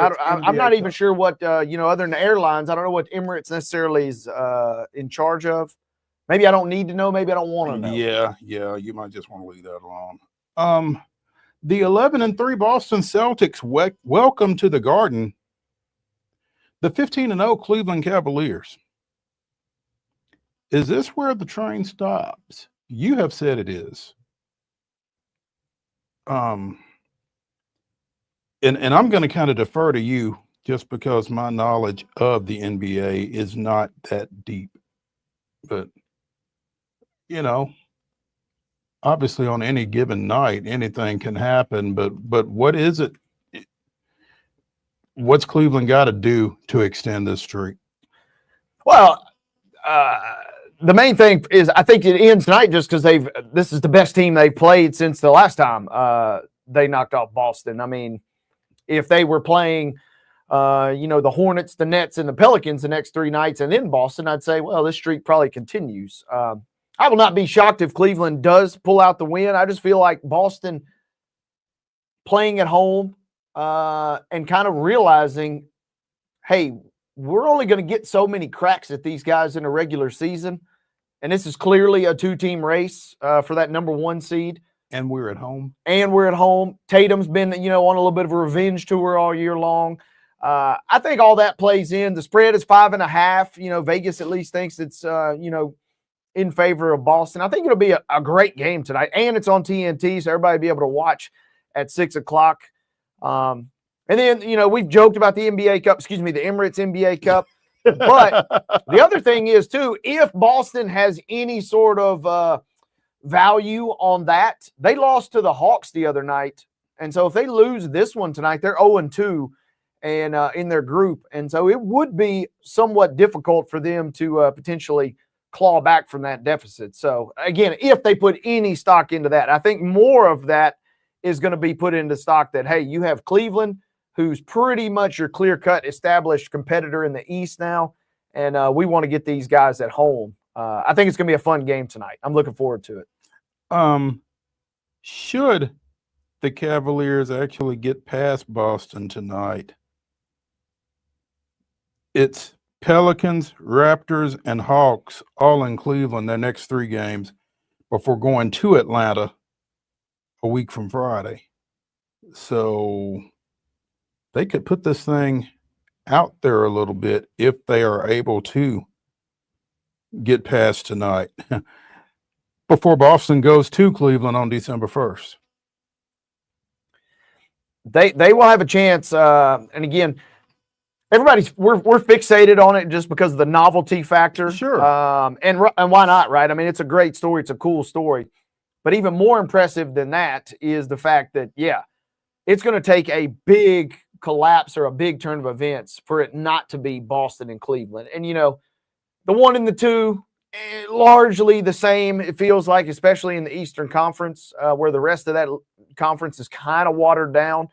not even sure what other than the airlines. I don't know what Emirates necessarily is in charge of. Maybe I don't need to know. Maybe I don't want to know. Yeah. You might just want to leave that alone. The 11-3 Boston Celtics welcome to the Garden the 15-0 Cleveland Cavaliers. Is this where the train stops? You have said it is. And I'm going to kind of defer to you just because my knowledge of the NBA is not that deep. But obviously on any given night, anything can happen, but what is it? What's Cleveland got to do to extend this streak? Well, the main thing is I think it ends tonight just because this is the best team they've played since the last time they knocked off Boston. I mean, if they were playing, the Hornets, the Nets, and the Pelicans the next 3 nights and then Boston, I'd say, well, this streak probably continues. I will not be shocked if Cleveland does pull out the win. I just feel like Boston playing at home and kind of realizing, hey, we're only going to get so many cracks at these guys in a regular season. And this is clearly a 2-team race for that number 1 seed. And we're at home. Tatum's been, on a little bit of a revenge tour all year long. I think all that plays in. The spread is 5.5. Vegas at least thinks it's, in favor of Boston. I think it'll be a great game tonight, and it's on TNT, so everybody will be able to watch at 6 o'clock. And then, we've joked about the Emirates NBA Cup. But the other thing is, too, if Boston has any sort of value on that, they lost to the Hawks the other night. And so if they lose this one tonight, they're 0-2 and in their group. And so it would be somewhat difficult for them to potentially claw back from that deficit. So again, if they put any stock into that, I think more of that is going to be put into stock that, hey, you have Cleveland, who's pretty much your clear-cut established competitor in the East now, and we want to get these guys at home. I think it's going to be a fun game tonight. I'm looking forward to it. Should the Cavaliers actually get past Boston tonight, it's Pelicans, Raptors, and Hawks all in Cleveland their next 3 games before going to Atlanta a week from Friday. So they could put this thing out there a little bit if they are able to get past tonight before Boston goes to Cleveland on December 1st. They will have a chance. And again, we're fixated on it just because of the novelty factor. Sure. And why not, right? I mean, it's a great story. It's a cool story. But even more impressive than that is the fact that, it's going to take a big collapse or a big turn of events for it not to be Boston and Cleveland. And, the 1 and the 2, largely the same, it feels like, especially in the Eastern Conference, where the rest of that conference is kind of watered down.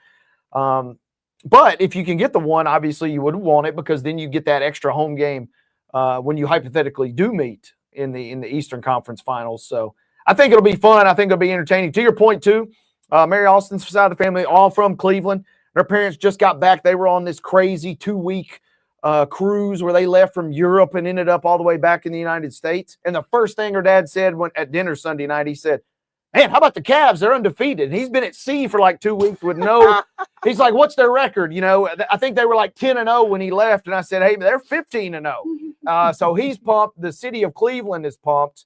But if you can get the 1, obviously you would want it because then you get that extra home game when you hypothetically do meet in the Eastern Conference Finals. So I think it'll be fun. I think it'll be entertaining. To your point, too, Mary Austin's side of the family, all from Cleveland. Their parents just got back. They were on this crazy 2-week cruise where they left from Europe and ended up all the way back in the United States. And the first thing her dad said at dinner Sunday night, he said, "Man, how about the Cavs? They're undefeated." And he's been at sea for like 2 weeks with no. He's like, "What's their record?" You know, I think they were like 10-0 when he left. And I said, "Hey, they're 15-0." So he's pumped. The city of Cleveland is pumped.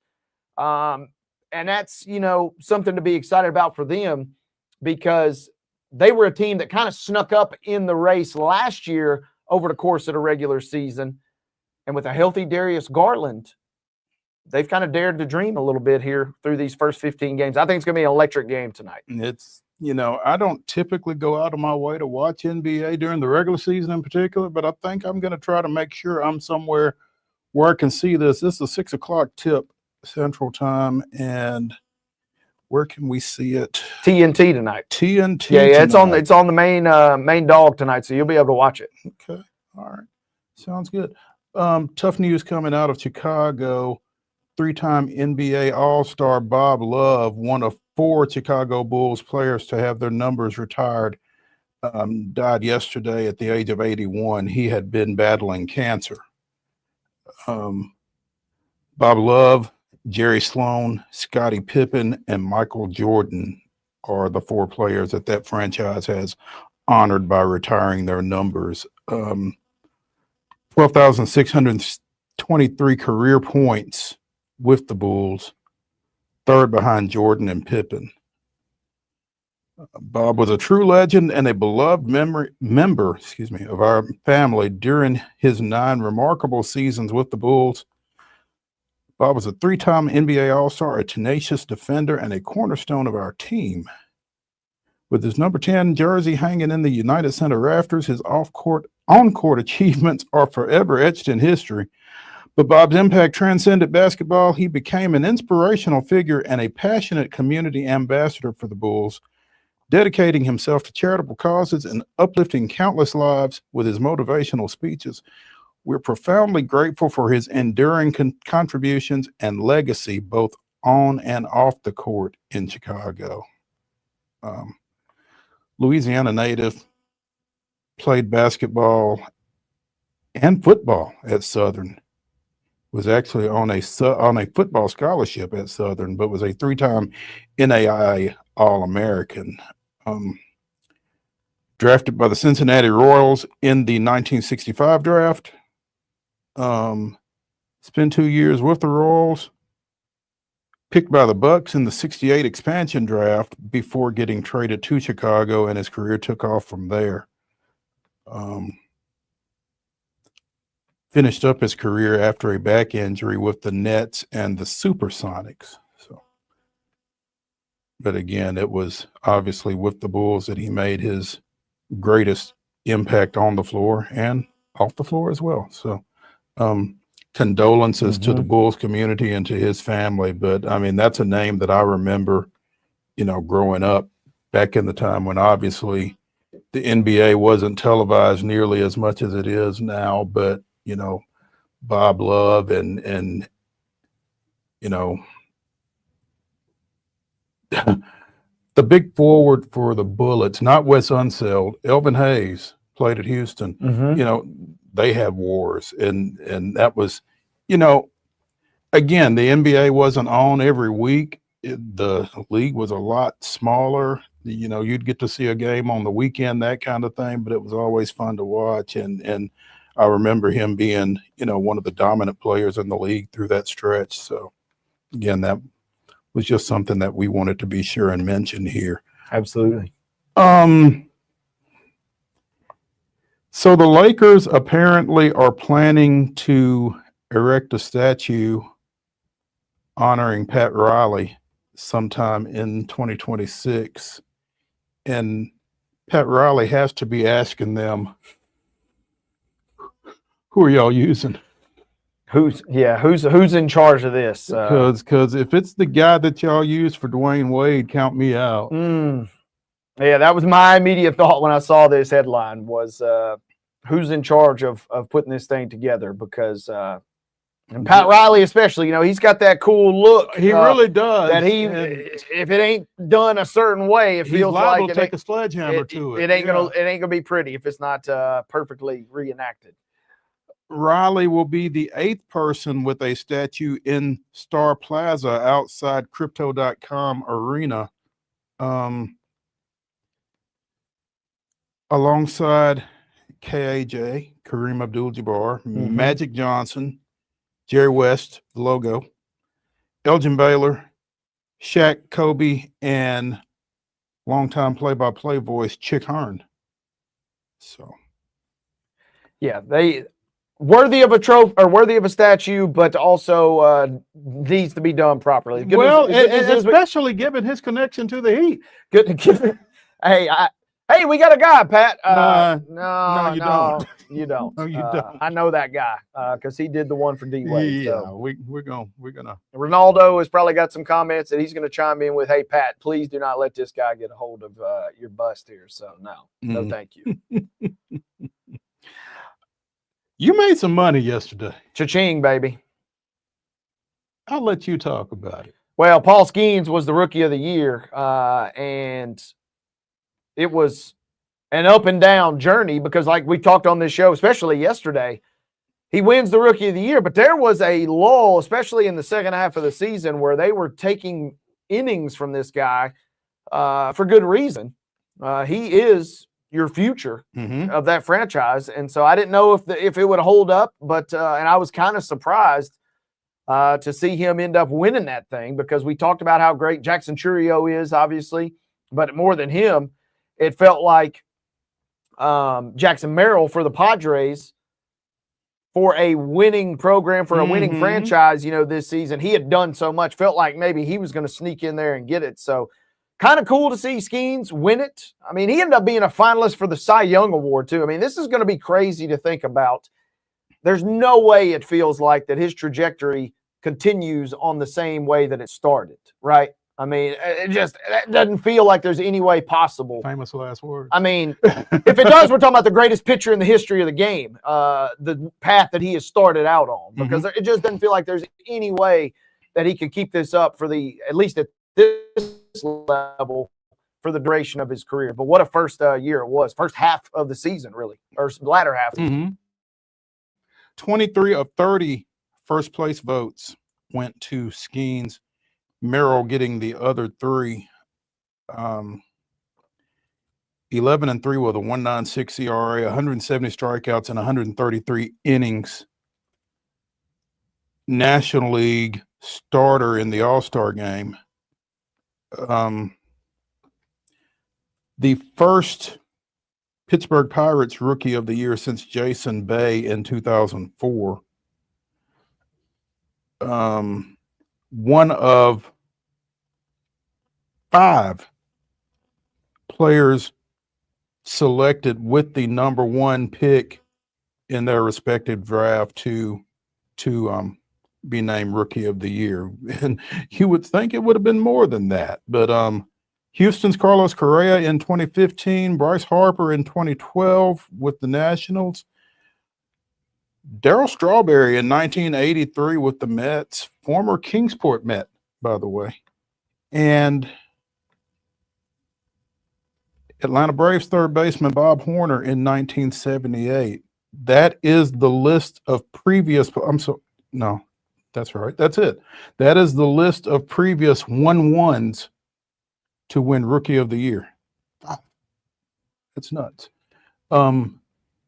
And that's, you know, something to be excited about for them, because they were a team that kind of snuck up in the race last year over the course of the regular season. And with a healthy Darius Garland, they've kind of dared to dream a little bit here through these first 15 games. I think it's going to be an electric game tonight. It's, you know, I don't typically go out of my way to watch NBA during the regular season in particular, but I think I'm going to try to make sure I'm somewhere where I can see this. This is a 6 o'clock tip Central Time, and where can we see it? TNT tonight. TNT. Yeah, tonight. it's on the main dog tonight, so you'll be able to watch it. Okay. All right. Sounds good. Tough news coming out of Chicago. 3-time NBA All-Star Bob Love, one of 4 Chicago Bulls players to have their numbers retired, died yesterday at the age of 81. He had been battling cancer. Bob Love, Jerry Sloan, Scottie Pippen, and Michael Jordan are the 4 players that franchise has honored by retiring their numbers. 12,623 career points with the Bulls, 3rd behind Jordan and Pippen. Bob was a true legend and a beloved member of our family during his 9 remarkable seasons with the Bulls. Bob was a 3-time NBA All-Star, a tenacious defender, and a cornerstone of our team. With his number 10 jersey hanging in the United Center rafters, his on-court achievements are forever etched in history. But Bob's impact transcended basketball. He became an inspirational figure and a passionate community ambassador for the Bulls, dedicating himself to charitable causes and uplifting countless lives with his motivational speeches. We're profoundly grateful for his enduring contributions and legacy, both on and off the court in Chicago. Louisiana native, played basketball and football at Southern, was actually on a football scholarship at Southern, but was a 3-time NAIA All-American. Drafted by the Cincinnati Royals in the 1965 draft. Spent 2 years with the Royals. Picked by the Bucks in the 68 expansion draft before getting traded to Chicago, and his career took off from there. Finished up his career after a back injury with the Nets and the Supersonics. But again, it was obviously with the Bulls that he made his greatest impact on the floor and off the floor as well. So condolences to the Bulls community and to his family. But I mean, that's a name that I remember, you know, growing up back in the time when obviously the NBA wasn't televised nearly as much as it is now. But, you know, Bob Love and you know, the big forward for the Bullets, not Wes Unseld, Elvin Hayes played at Houston. You know, they have wars, and that was, you know, again, the NBA wasn't on every week. The league was a lot smaller. You know, you'd get to see a game on the weekend, that kind of thing, but it was always fun to watch. And I remember him being, you know, one of the dominant players in the league through that stretch. So again, that was just something that we wanted to be sure and mention here. Absolutely. So the Lakers apparently are planning to erect a statue honoring Pat Riley sometime in 2026. And Pat Riley has to be asking them, who are y'all using? Who's in charge of this? Because if it's the guy that y'all use for Dwayne Wade, count me out. Yeah, that was my immediate thought when I saw this headline was who's in charge of putting this thing together, because and Pat Riley especially, you know, he's got that cool look. He really does. That if it ain't done a certain way, it feels liable like to take a sledgehammer to it. It ain't gonna be pretty if it's not perfectly reenacted. Riley will be the 8th person with a statue in Star Plaza outside Crypto.com Arena, alongside KAJ, Kareem Abdul-Jabbar, Magic Johnson, Jerry West, the logo, Elgin Baylor, Shaq, Kobe, and longtime play-by-play voice Chick Hearn. So, yeah, they worthy of a trophy or worthy of a statue, but also needs to be done properly. Especially given his connection to the Heat. Good. Hey, we got a guy, Pat. No, you don't. You don't. No, you don't. I know that guy because he did the one for D Wade. Yeah, so. we're gonna. Ronaldo has probably got some comments that he's going to chime in with. Hey, Pat, please do not let this guy get a hold of your bust here. So no, thank you. You made some money yesterday. Cha-ching, baby. I'll let you talk about it. Well, Paul Skeens was the Rookie of the Year, and it was an up and down journey because, like we talked on this show, especially yesterday, he wins the Rookie of the Year, but there was a lull, especially in the second half of the season, where they were taking innings from this guy for good reason. He is your future of that franchise, and so I didn't know if it would hold up, but and I was kind of surprised to see him end up winning that thing because we talked about how great Jackson Churio is, obviously, but more than him, it felt like Jackson Merrill for the Padres, for a winning program, for a winning franchise, this season. He had done so much, felt like maybe he was going to sneak in there and get it. So kind of cool to see Skeens win it. I mean, he ended up being a finalist for the Cy Young Award, too. I mean, this is going to be crazy to think about. There's no way it feels like that his trajectory continues on the same way that it started, right? I mean, it doesn't feel like there's any way possible. Famous last words. I mean, if it does, we're talking about the greatest pitcher in the history of the game, the path that he has started out on, because it just doesn't feel like there's any way that he can keep this up for at least at this level for the duration of his career. But what a first year it was, first half of the season, really, or latter half. 23 of 30 first place votes went to Skeens. Merrill getting the other 3. 11 and 3 with a 1.96 ERA, 170 strikeouts, and 133 innings. National League starter in the All-Star game. The first Pittsburgh Pirates Rookie of the Year since Jason Bay in 2004. One of 5 players selected with the number 1 pick in their respective draft to be named Rookie of the Year. And you would think it would have been more than that. But Houston's Carlos Correa in 2015, Bryce Harper in 2012 with the Nationals, Darryl Strawberry in 1983 with the Mets, former Kingsport Met, by the way, and Atlanta Braves third baseman Bob Horner in 1978. That is the list of previous. No, that's right. That's it. That is the list of previous 1-1s to win Rookie of the Year. That's nuts.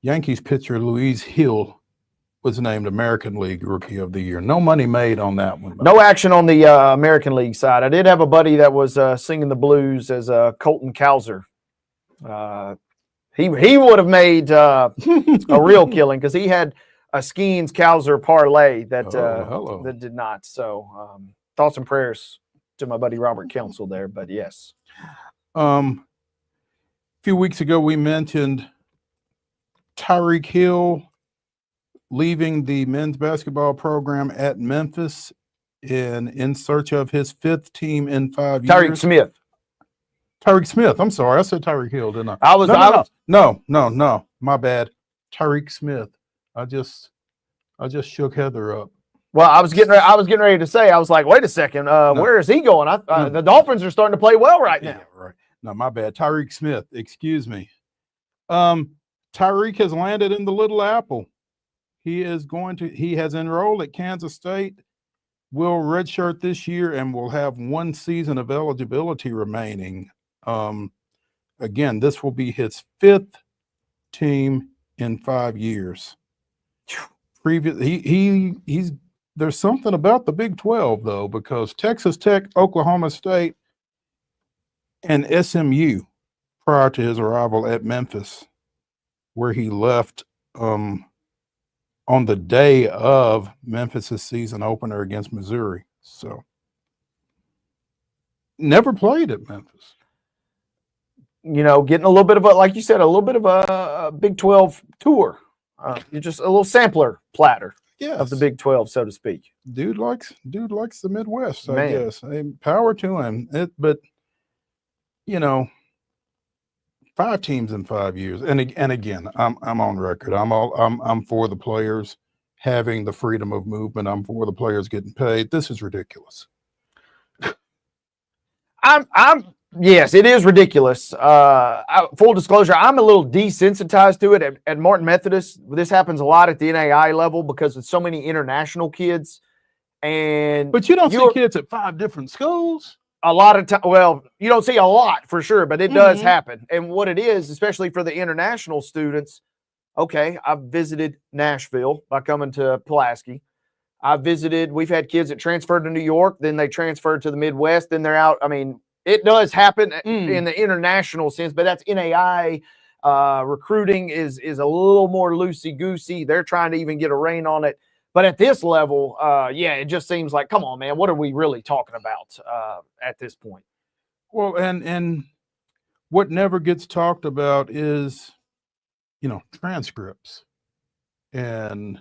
Yankees pitcher Luis Hill was named American League Rookie of the Year. No money made on that one. No action on the American League side. I did have a buddy that was singing the blues as Colton Cowser. He would have made a real killing because he had a Skeens Cowser parlay that that did not. So thoughts and prayers to my buddy Robert Council there. But yes. A few weeks ago we mentioned Tyreek Hill leaving the men's basketball program at Memphis in search of his 5th team in 5 years. Tyreek Smith. I'm sorry. I said Tyreek Hill, didn't I? No. My bad. Tyreek Smith. I just shook Heather up. Well, I was getting ready to say, I was like, wait a second, where is he going? The Dolphins are starting to play well right now. Yeah, right. No, my bad. Tyreek Smith. Excuse me. Tyreek has landed in the Little Apple. He has enrolled at Kansas State, will redshirt this year, and will have 1 season of eligibility remaining. Again, this will be his 5th team in 5 years. He's there's something about the Big 12 though, because Texas Tech, Oklahoma State, and SMU prior to his arrival at Memphis, where he left on the day of Memphis's season opener against Missouri. So never played at Memphis. You know, getting a little bit of a, like you said, a little bit of a Big 12 tour. You're just a little sampler platter of the Big 12, so to speak. Dude likes the Midwest, I Man. guess. Power to him. But you know, 5 teams in 5 years, and again, I'm on record. I'm for the players having the freedom of movement. I'm for the players getting paid. This is ridiculous. Yes, it is ridiculous. Full disclosure, I'm a little desensitized to it. At Martin Methodist, this happens a lot at the NAI level because of so many international kids. But you don't see kids at 5 different schools. A lot of time. Well, you don't see a lot for sure, but it does happen. And what it is, especially for the international students, okay, I've visited Nashville by coming to Pulaski. We've had kids that transferred to New York, then they transferred to the Midwest, then they're out. I mean, it does happen in the international sense, but that's NAI. Recruiting is a little more loosey-goosey. They're trying to even get a rein on it. But at this level, it just seems like, come on, man, what are we really talking about at this point? Well, and what never gets talked about is, transcripts and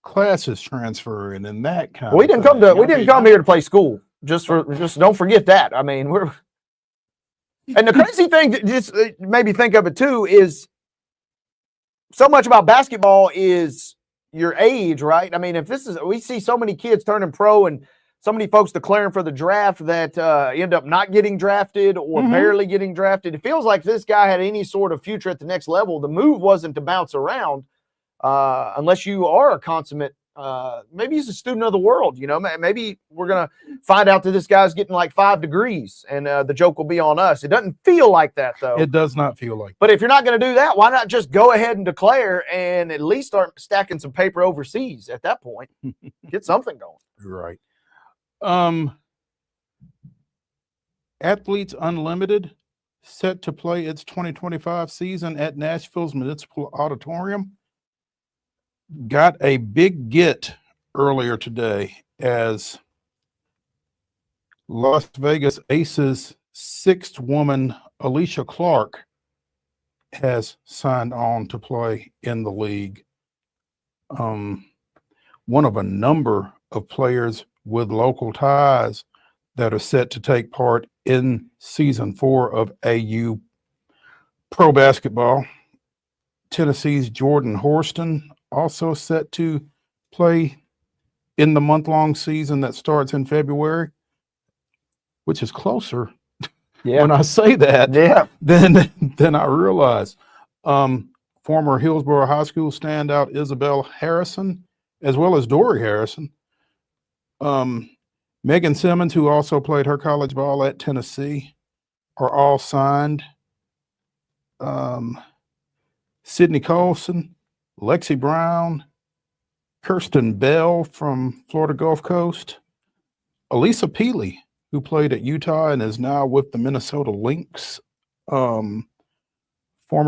classes transferring and that kind We of didn't thing. come here to play school. Just don't forget that. I mean, and the crazy thing that just made me think of it too is so much about basketball is your age, right? I mean, we see so many kids turning pro and so many folks declaring for the draft that end up not getting drafted or barely getting drafted. It feels like if this guy had any sort of future at the next level, the move wasn't to bounce around unless you are a consummate. Maybe he's a student of the world. Maybe we're gonna find out that this guy's getting like 5 degrees, and the joke will be on us. It doesn't feel like that though. It does not feel like. But if you're not going to do that, why not just go ahead and declare and at least start stacking some paper overseas at that point? Get something going. Right. Athletes Unlimited set to play its 2025 season at Nashville's Municipal Auditorium. Got a big get earlier today as Las Vegas Aces 6th woman Alicia Clark has signed on to play in the league. One of a number of players with local ties that are set to take part in season 4 of AU Pro Basketball. Tennessee's Jordan Horston also set to play in the month-long season that starts in February, which is closer when I say that than I realize. Former Hillsborough High School standout Isabel Harrison, as well as Dory Harrison. Megan Simmons, who also played her college ball at Tennessee, are all signed. Sydney Colson, Lexi Brown, Kirsten Bell from Florida Gulf Coast, Elisa Peely, who played at Utah and is now with the Minnesota Lynx, former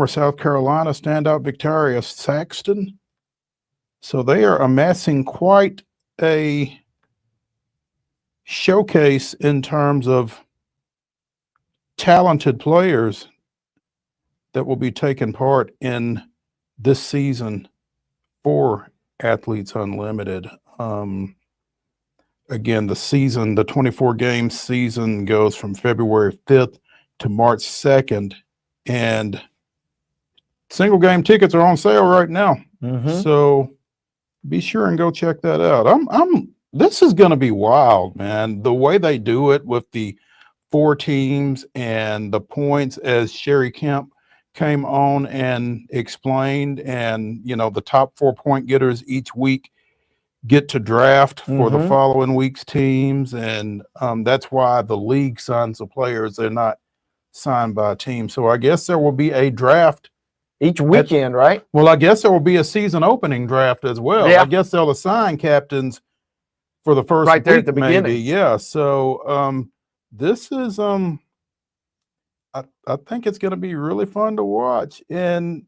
South Carolina standout Victoria Saxton. So they are amassing quite a showcase in terms of talented players that will be taking part in this season for Athletes Unlimited. Again, the 24-game season goes from February 5th to March 2nd, and single game tickets are on sale right now. So be sure and go check that out. This is going to be wild, man. The way they do it with the 4 teams and the points, as Sherry Kemp came on and explained, and the top 4-point getters each week get to draft for the following week's teams, and that's why the league signs the players. They're not signed by a team. So I guess there will be a draft each weekend, right? Well, I guess there will be a season opening draft as well. Yeah. I guess they'll assign captains for the first right there week, at the maybe. beginning. Yeah. So this is I think it's going to be really fun to watch. And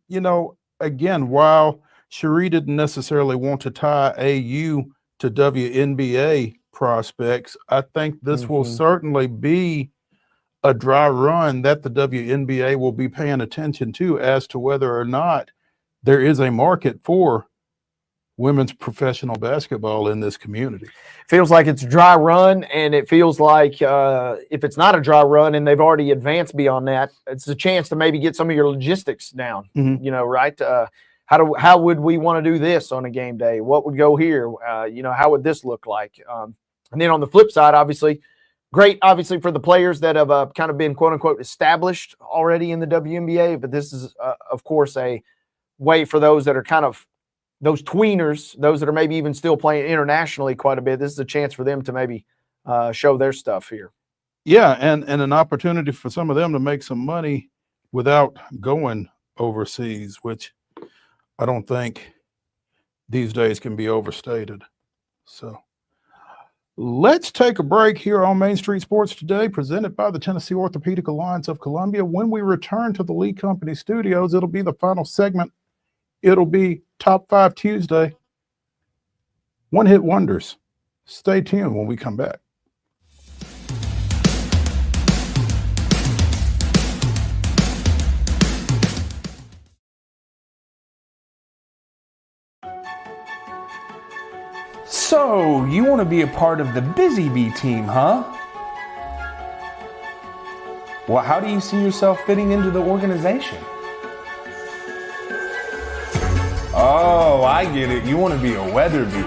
again, while Cherie didn't necessarily want to tie AU to WNBA prospects, I think this will certainly be a dry run that the WNBA will be paying attention to as to whether or not there is a market for women's professional basketball in this community. Feels like it's a dry run, and it feels like if it's not a dry run and they've already advanced beyond that, it's a chance to maybe get some of your logistics down, right? How would we want to do this on a game day? What would go here? How would this look like? And then on the flip side, obviously, great, obviously, for the players that have kind of been, quote unquote, established already in the WNBA. But this is, of course, a way for those that are kind of those tweeners, those that are maybe even still playing internationally quite a bit. This is a chance for them to maybe show their stuff here. Yeah, and an opportunity for some of them to make some money without going overseas, which I don't think these days can be overstated. So let's take a break here on Main Street Sports Today, presented by the Tennessee Orthopedic Alliance of Columbia. When we return to the Lee Company studios, it'll be the final segment. It'll be Top 5 Tuesday. One-hit wonders. Stay tuned when we come back. So, you want to be a part of the Busy Bee team, huh? Well, how do you see yourself fitting into the organization? Oh, I get it. You want to be a weather bee.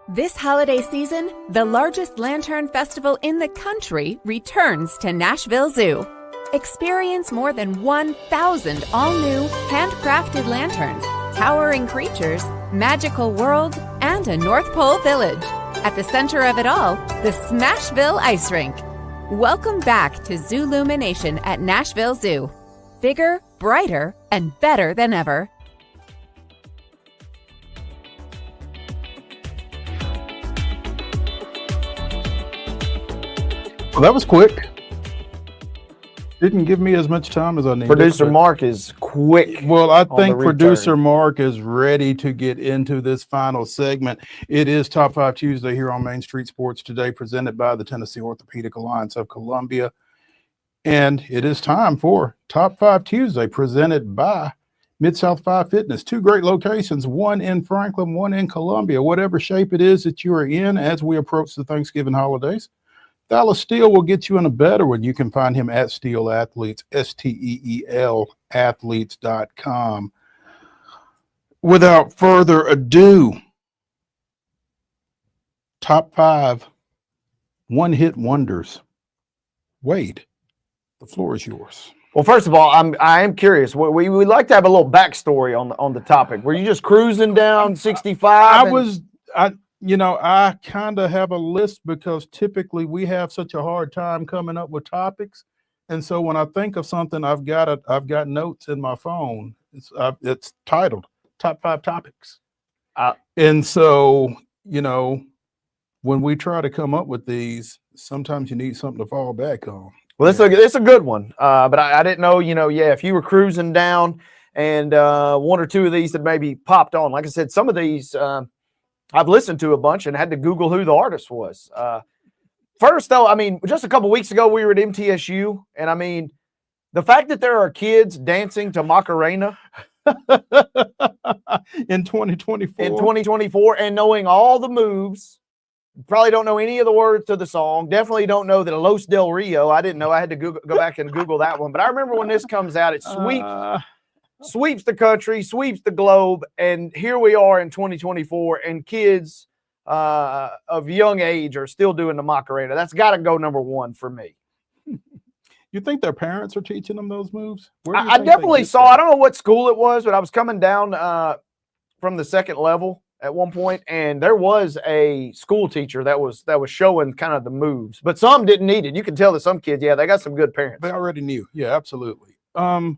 This holiday season, the largest lantern festival in the country returns to Nashville Zoo. Experience more than 1,000 all-new, handcrafted lanterns, towering creatures, magical worlds, and a North Pole village. At the center of it all, the Smashville Ice Rink. Welcome back to Zoolumination at Nashville Zoo. Bigger, brighter, and better than ever. Well, that was quick. Didn't give me as much time as I needed. Producer Mark is quick. Well, I think producer Mark is ready to get into this final segment. It is Top 5 Tuesday here on Main Street Sports Today, presented by the Tennessee Orthopedic Alliance of Columbia. And it is time for Top 5 Tuesday, presented by MIDSOUTH 5 Fitness. 2 great locations, one in Franklin, one in Columbia. Whatever shape it is that you are in as we approach the Thanksgiving holidays, Dallas Steele will get you in a better one. You can find him at Steele Athletes, STEEL athletes.com. Without further ado, Top 5 one-hit wonders. Wade, the floor is yours. Well, first of all, I am curious. We like to have a little backstory on the topic. Were you just cruising down 65? I kind of have a list because typically we have such a hard time coming up with topics. And so when I think of something, I've got notes in my phone. It's titled Top 5 Topics. And so, when we try to come up with these, sometimes you need something to fall back on. Well, it's a good one. But I didn't know, if you were cruising down and one or two of these had maybe popped on. Like I said, some of these I've listened to a bunch and had to Google who the artist was. First, though, just a couple weeks ago, we were at MTSU. And the fact that there are kids dancing to Macarena in 2024. In 2024, and knowing all the moves. Probably don't know any of the words to the song. Definitely don't know that Los Del Rio. I didn't know. I had to go back and Google that one. But I remember when this comes out, it sweeps the country, sweeps the globe. And here we are in 2024, and kids of young age are still doing the Macarena. That's got to go number one for me. You think their parents are teaching them those moves? Where do you I think they definitely get saw, that? I don't know what school it was, but I was coming down from the second level at one point, and there was a school teacher that was showing kind of the moves, but some didn't need it. You can tell that some kids, yeah, they got some good parents. They already knew. Yeah, absolutely. My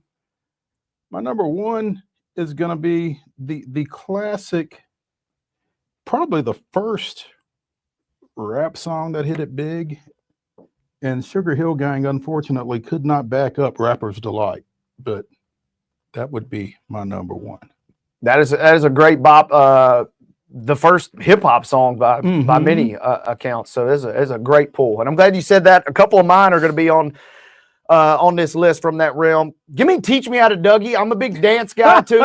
number one is going to be the classic, probably the first rap song that hit it big. And Sugar Hill Gang, unfortunately, could not back up Rapper's Delight, but that would be my number one. That is a great bop. The first hip hop song by many accounts. So it's a great pull, and I'm glad you said that. A couple of mine are going to be on this list from that realm. Teach Me How to Dougie. I'm a big dance guy too,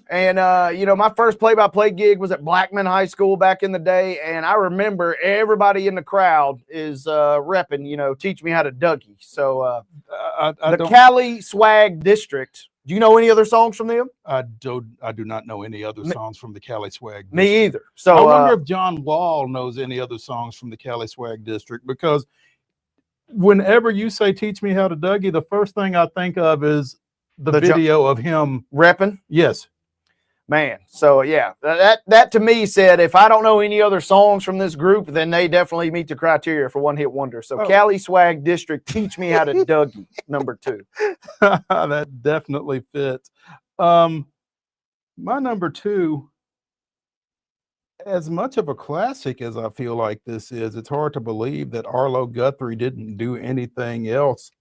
and my first play-by-play gig was at Blackman High School back in the day, and I remember everybody in the crowd is repping, Teach Me How to Dougie. So the Cali Swag District. Do you know any other songs from them? I do not know any other songs from the Cali Swag District. Me either. So I wonder if John Wall knows any other songs from the Cali Swag District, because whenever you say Teach Me How to Dougie, the first thing I think of is the video of him repping. Yes. Man. So yeah, that to me said, if I don't know any other songs from this group, then they definitely meet the criteria for one hit wonder. So Cali Swag District, Teach Me How to Dougie, number 2. That definitely fits. My number 2, as much of a classic as I feel like this is, it's hard to believe that Arlo Guthrie didn't do anything else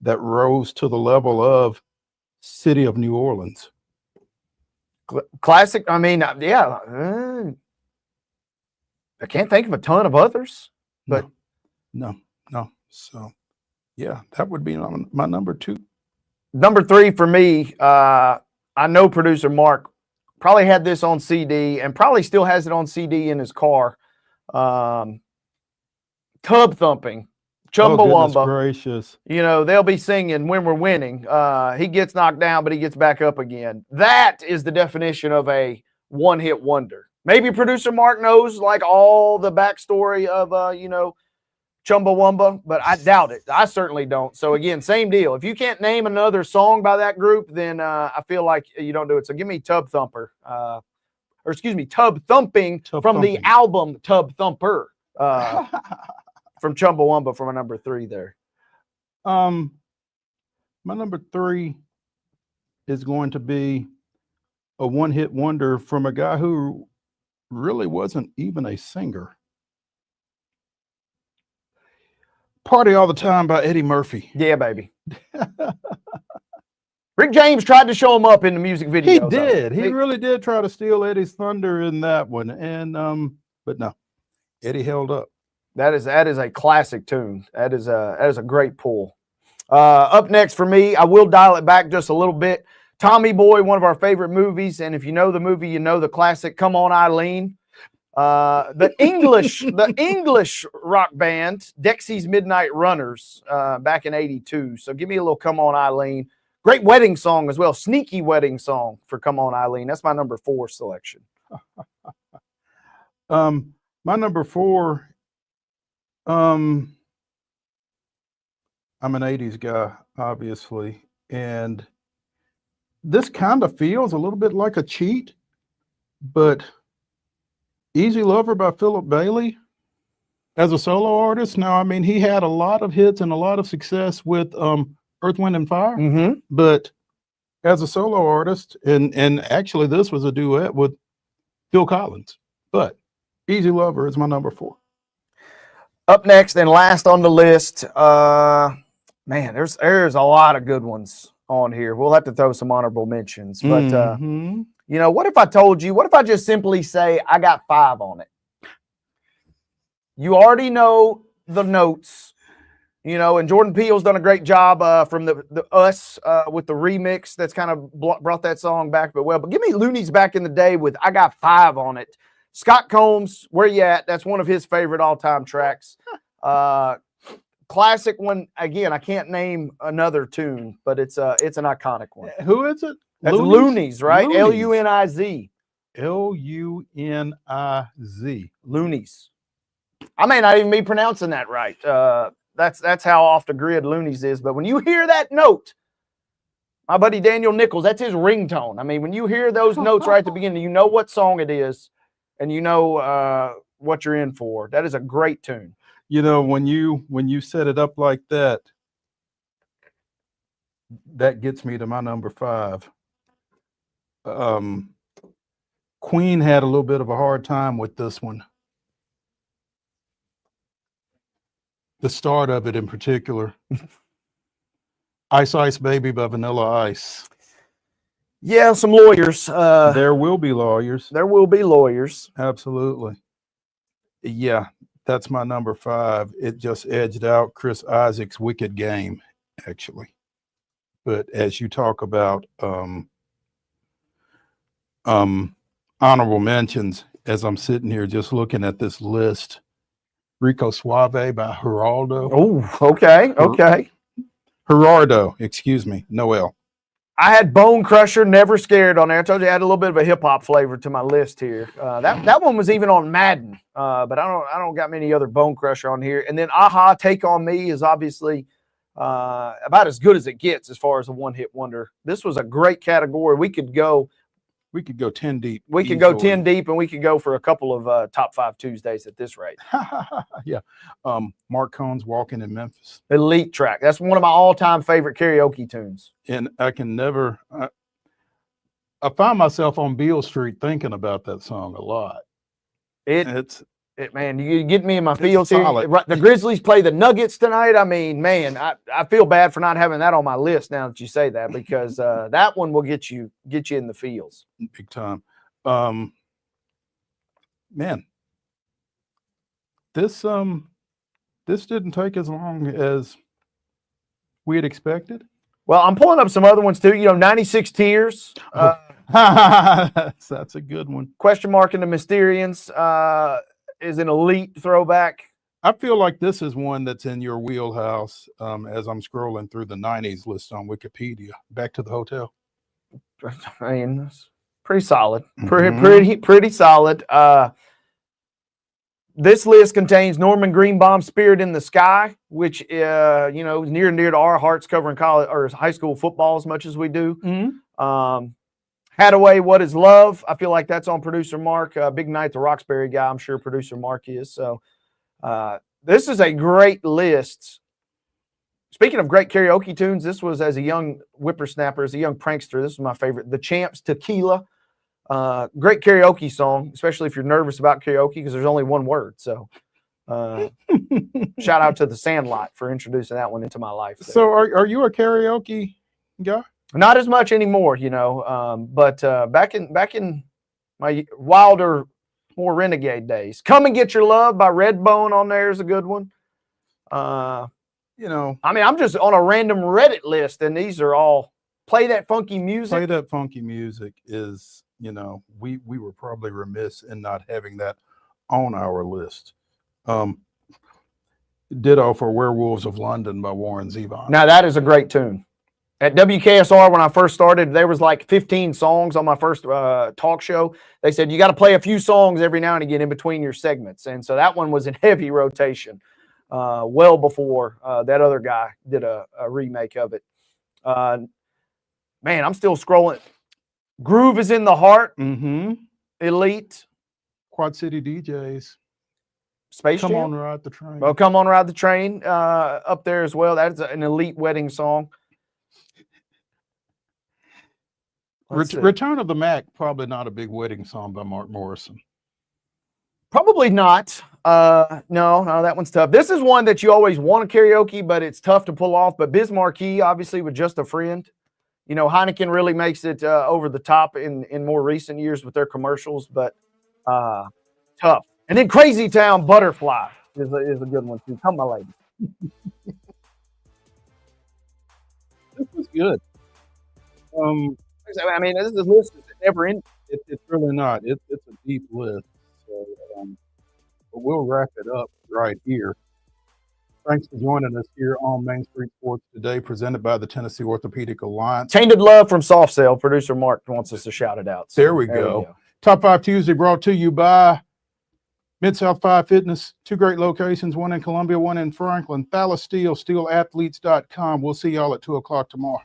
that rose to the level of City of New Orleans. Classic. I mean, yeah. I can't think of a ton of others, but no. So, yeah, that would be my number 2. Number 3 for me. I know producer Mark probably had this on CD and probably still has it on CD in his car. Tub Thumping. Chumbawamba. Gracious. They'll be singing when we're winning. He gets knocked down, but he gets back up again. That is the definition of a one-hit wonder. Maybe producer Mark knows like all the backstory of Chumbawamba, but I doubt it. I certainly don't. So again, same deal. If you can't name another song by that group, then I feel like you don't do it. So give me Tub Thumping from the album Tub Thumper. From Chumbawamba for my number 3 there. My number 3 is going to be a one-hit wonder from a guy who really wasn't even a singer. Party All the Time by Eddie Murphy. Yeah, baby. Rick James tried to show him up in the music video. He did. He really did try to steal Eddie's thunder in that one. And but no, Eddie held up. That is a classic tune. That is a great pull. Up next for me, I will dial it back just a little bit. Tommy Boy, one of our favorite movies, and if you know the movie, you know the classic "Come On Eileen." The English rock band Dexy's Midnight Runners back in '82. So give me a little "Come On Eileen." Great wedding song as well. Sneaky wedding song for "Come On Eileen." That's my number 4 selection. My number 4. I'm an 80s guy, obviously, and this kind of feels a little bit like a cheat, but Easy Lover by Philip Bailey as a solo artist. Now, I mean, he had a lot of hits and a lot of success with Earth, Wind, and Fire, but as a solo artist, and actually this was a duet with Phil Collins, but Easy Lover is my number 4. Up next and last on the list, man, there's a lot of good ones on here. We'll have to throw some honorable mentions. But, what if I just simply say I got 5 on it? You already know the notes, and Jordan Peele's done a great job from the Us with the remix that's kind of brought that song back. But give me Looney's Back in the Day with I Got 5 on it. Scott Combs, Where You At? That's one of his favorite all-time tracks. Classic one. Again, I can't name another tune, but it's an iconic one. Who is it? That's Looney's, right? Luniz. L-U-N-I-Z. Loonies. I may not even be pronouncing that right. That's how off the grid Loonies is. But when you hear that note, my buddy Daniel Nichols, that's his ringtone. I mean, when you hear those notes right at the beginning, you know what song it is, and you know what you're in for. That is a great tune. You know, when you set it up like that, that gets me to my number 5. Queen had a little bit of a hard time with this one. The start of it in particular. Ice Ice Baby by Vanilla Ice. Yeah, some lawyers. There will be lawyers. There will be lawyers. Absolutely. Yeah, that's my number 5. It just edged out Chris Isaac's Wicked Game, actually. But as you talk about honorable mentions, as I'm sitting here just looking at this list, Rico Suave by Geraldo. Oh, okay, okay. Gerardo, excuse me, Noel. I had Bone Crusher, Never Scared on there. I told you I had a little bit of a hip hop flavor to my list here. That one was even on Madden, but I don't got many other Bone Crusher on here. And then Aha, Take on Me is obviously about as good as it gets as far as a one-hit wonder. This was a great category. We could go 10 deep. We could go 10 deep, and we could go for a couple of top 5 Tuesdays at this rate. Yeah. Mark Cohn's Walking in Memphis. Elite track. That's one of my all-time favorite karaoke tunes. And I can never, I find myself on Beale Street thinking about that song a lot. Man, you get me in my feels here. solid. The Grizzlies play the Nuggets tonight. I mean, man, I feel bad for not having that on my list now that you say that, because that one will get you in the feels. Big time. Man, this didn't take as long as we had expected. Well, I'm pulling up some other ones too. 96 Tears. That's a good one. Question mark in the Mysterians is an elite throwback. I feel like this is one that's in your wheelhouse as I'm scrolling through the 90s list on Wikipedia. Back to the Hotel. I mean, it's pretty solid. Pretty solid. This list contains Norman Greenbaum's Spirit in the Sky, which near and dear to our hearts, covering college or high school football as much as we do. Hadaway, What is Love? I feel like that's on producer Mark. Big Night, the Roxbury guy, I'm sure producer Mark is. So this is a great list. Speaking of great karaoke tunes, this was as a young whippersnapper, as a young prankster. This is my favorite. The Champs, Tequila. Great karaoke song, especially if you're nervous about karaoke because there's only one word. So shout out to the Sandlot for introducing that one into my life. So are you a karaoke guy? Not as much anymore, but back in my wilder, more renegade days. Come and Get Your Love by Redbone on there is a good one. I mean, I'm just on a random Reddit list, and these are all Play That Funky Music. Play That Funky Music is, we were probably remiss in not having that on our list. Ditto for Werewolves of London by Warren Zevon. Now, that is a great tune. At WKSR, when I first started, there was like 15 songs on my first talk show. They said, you got to play a few songs every now and again in between your segments. And so that one was in heavy rotation well before that other guy did a remake of it. Man, I'm still scrolling. Groove is in the Heart. Elite. Quad City DJs. Space Come Jam? On Ride the Train. Well, Come On Ride the Train up there as well. That's an elite wedding song. Return of the Mac, probably not a big wedding song by Mark Morrison. Probably not. No, that one's tough. This is one that you always want to karaoke, but it's tough to pull off. But Biz Markie, obviously, with Just a Friend. Heineken really makes it over the top in more recent years with their commercials, but tough. And then Crazy Town Butterfly is a good one too. Come, my lady. This is good. I mean, this list is never ending. It's really not. It's a deep list. So, but we'll wrap it up right here. Thanks for joining us here on Main Street Sports Today, presented by the Tennessee Orthopedic Alliance. Tainted Love from Soft Cell. Producer Mark wants us to shout it out. So there we go. Top 5 Tuesday brought to you by MidSouth 5 Fitness. 2 great locations, one in Columbia, one in Franklin. Thalys Steel, steelathletes.com. We'll see y'all at 2 o'clock tomorrow.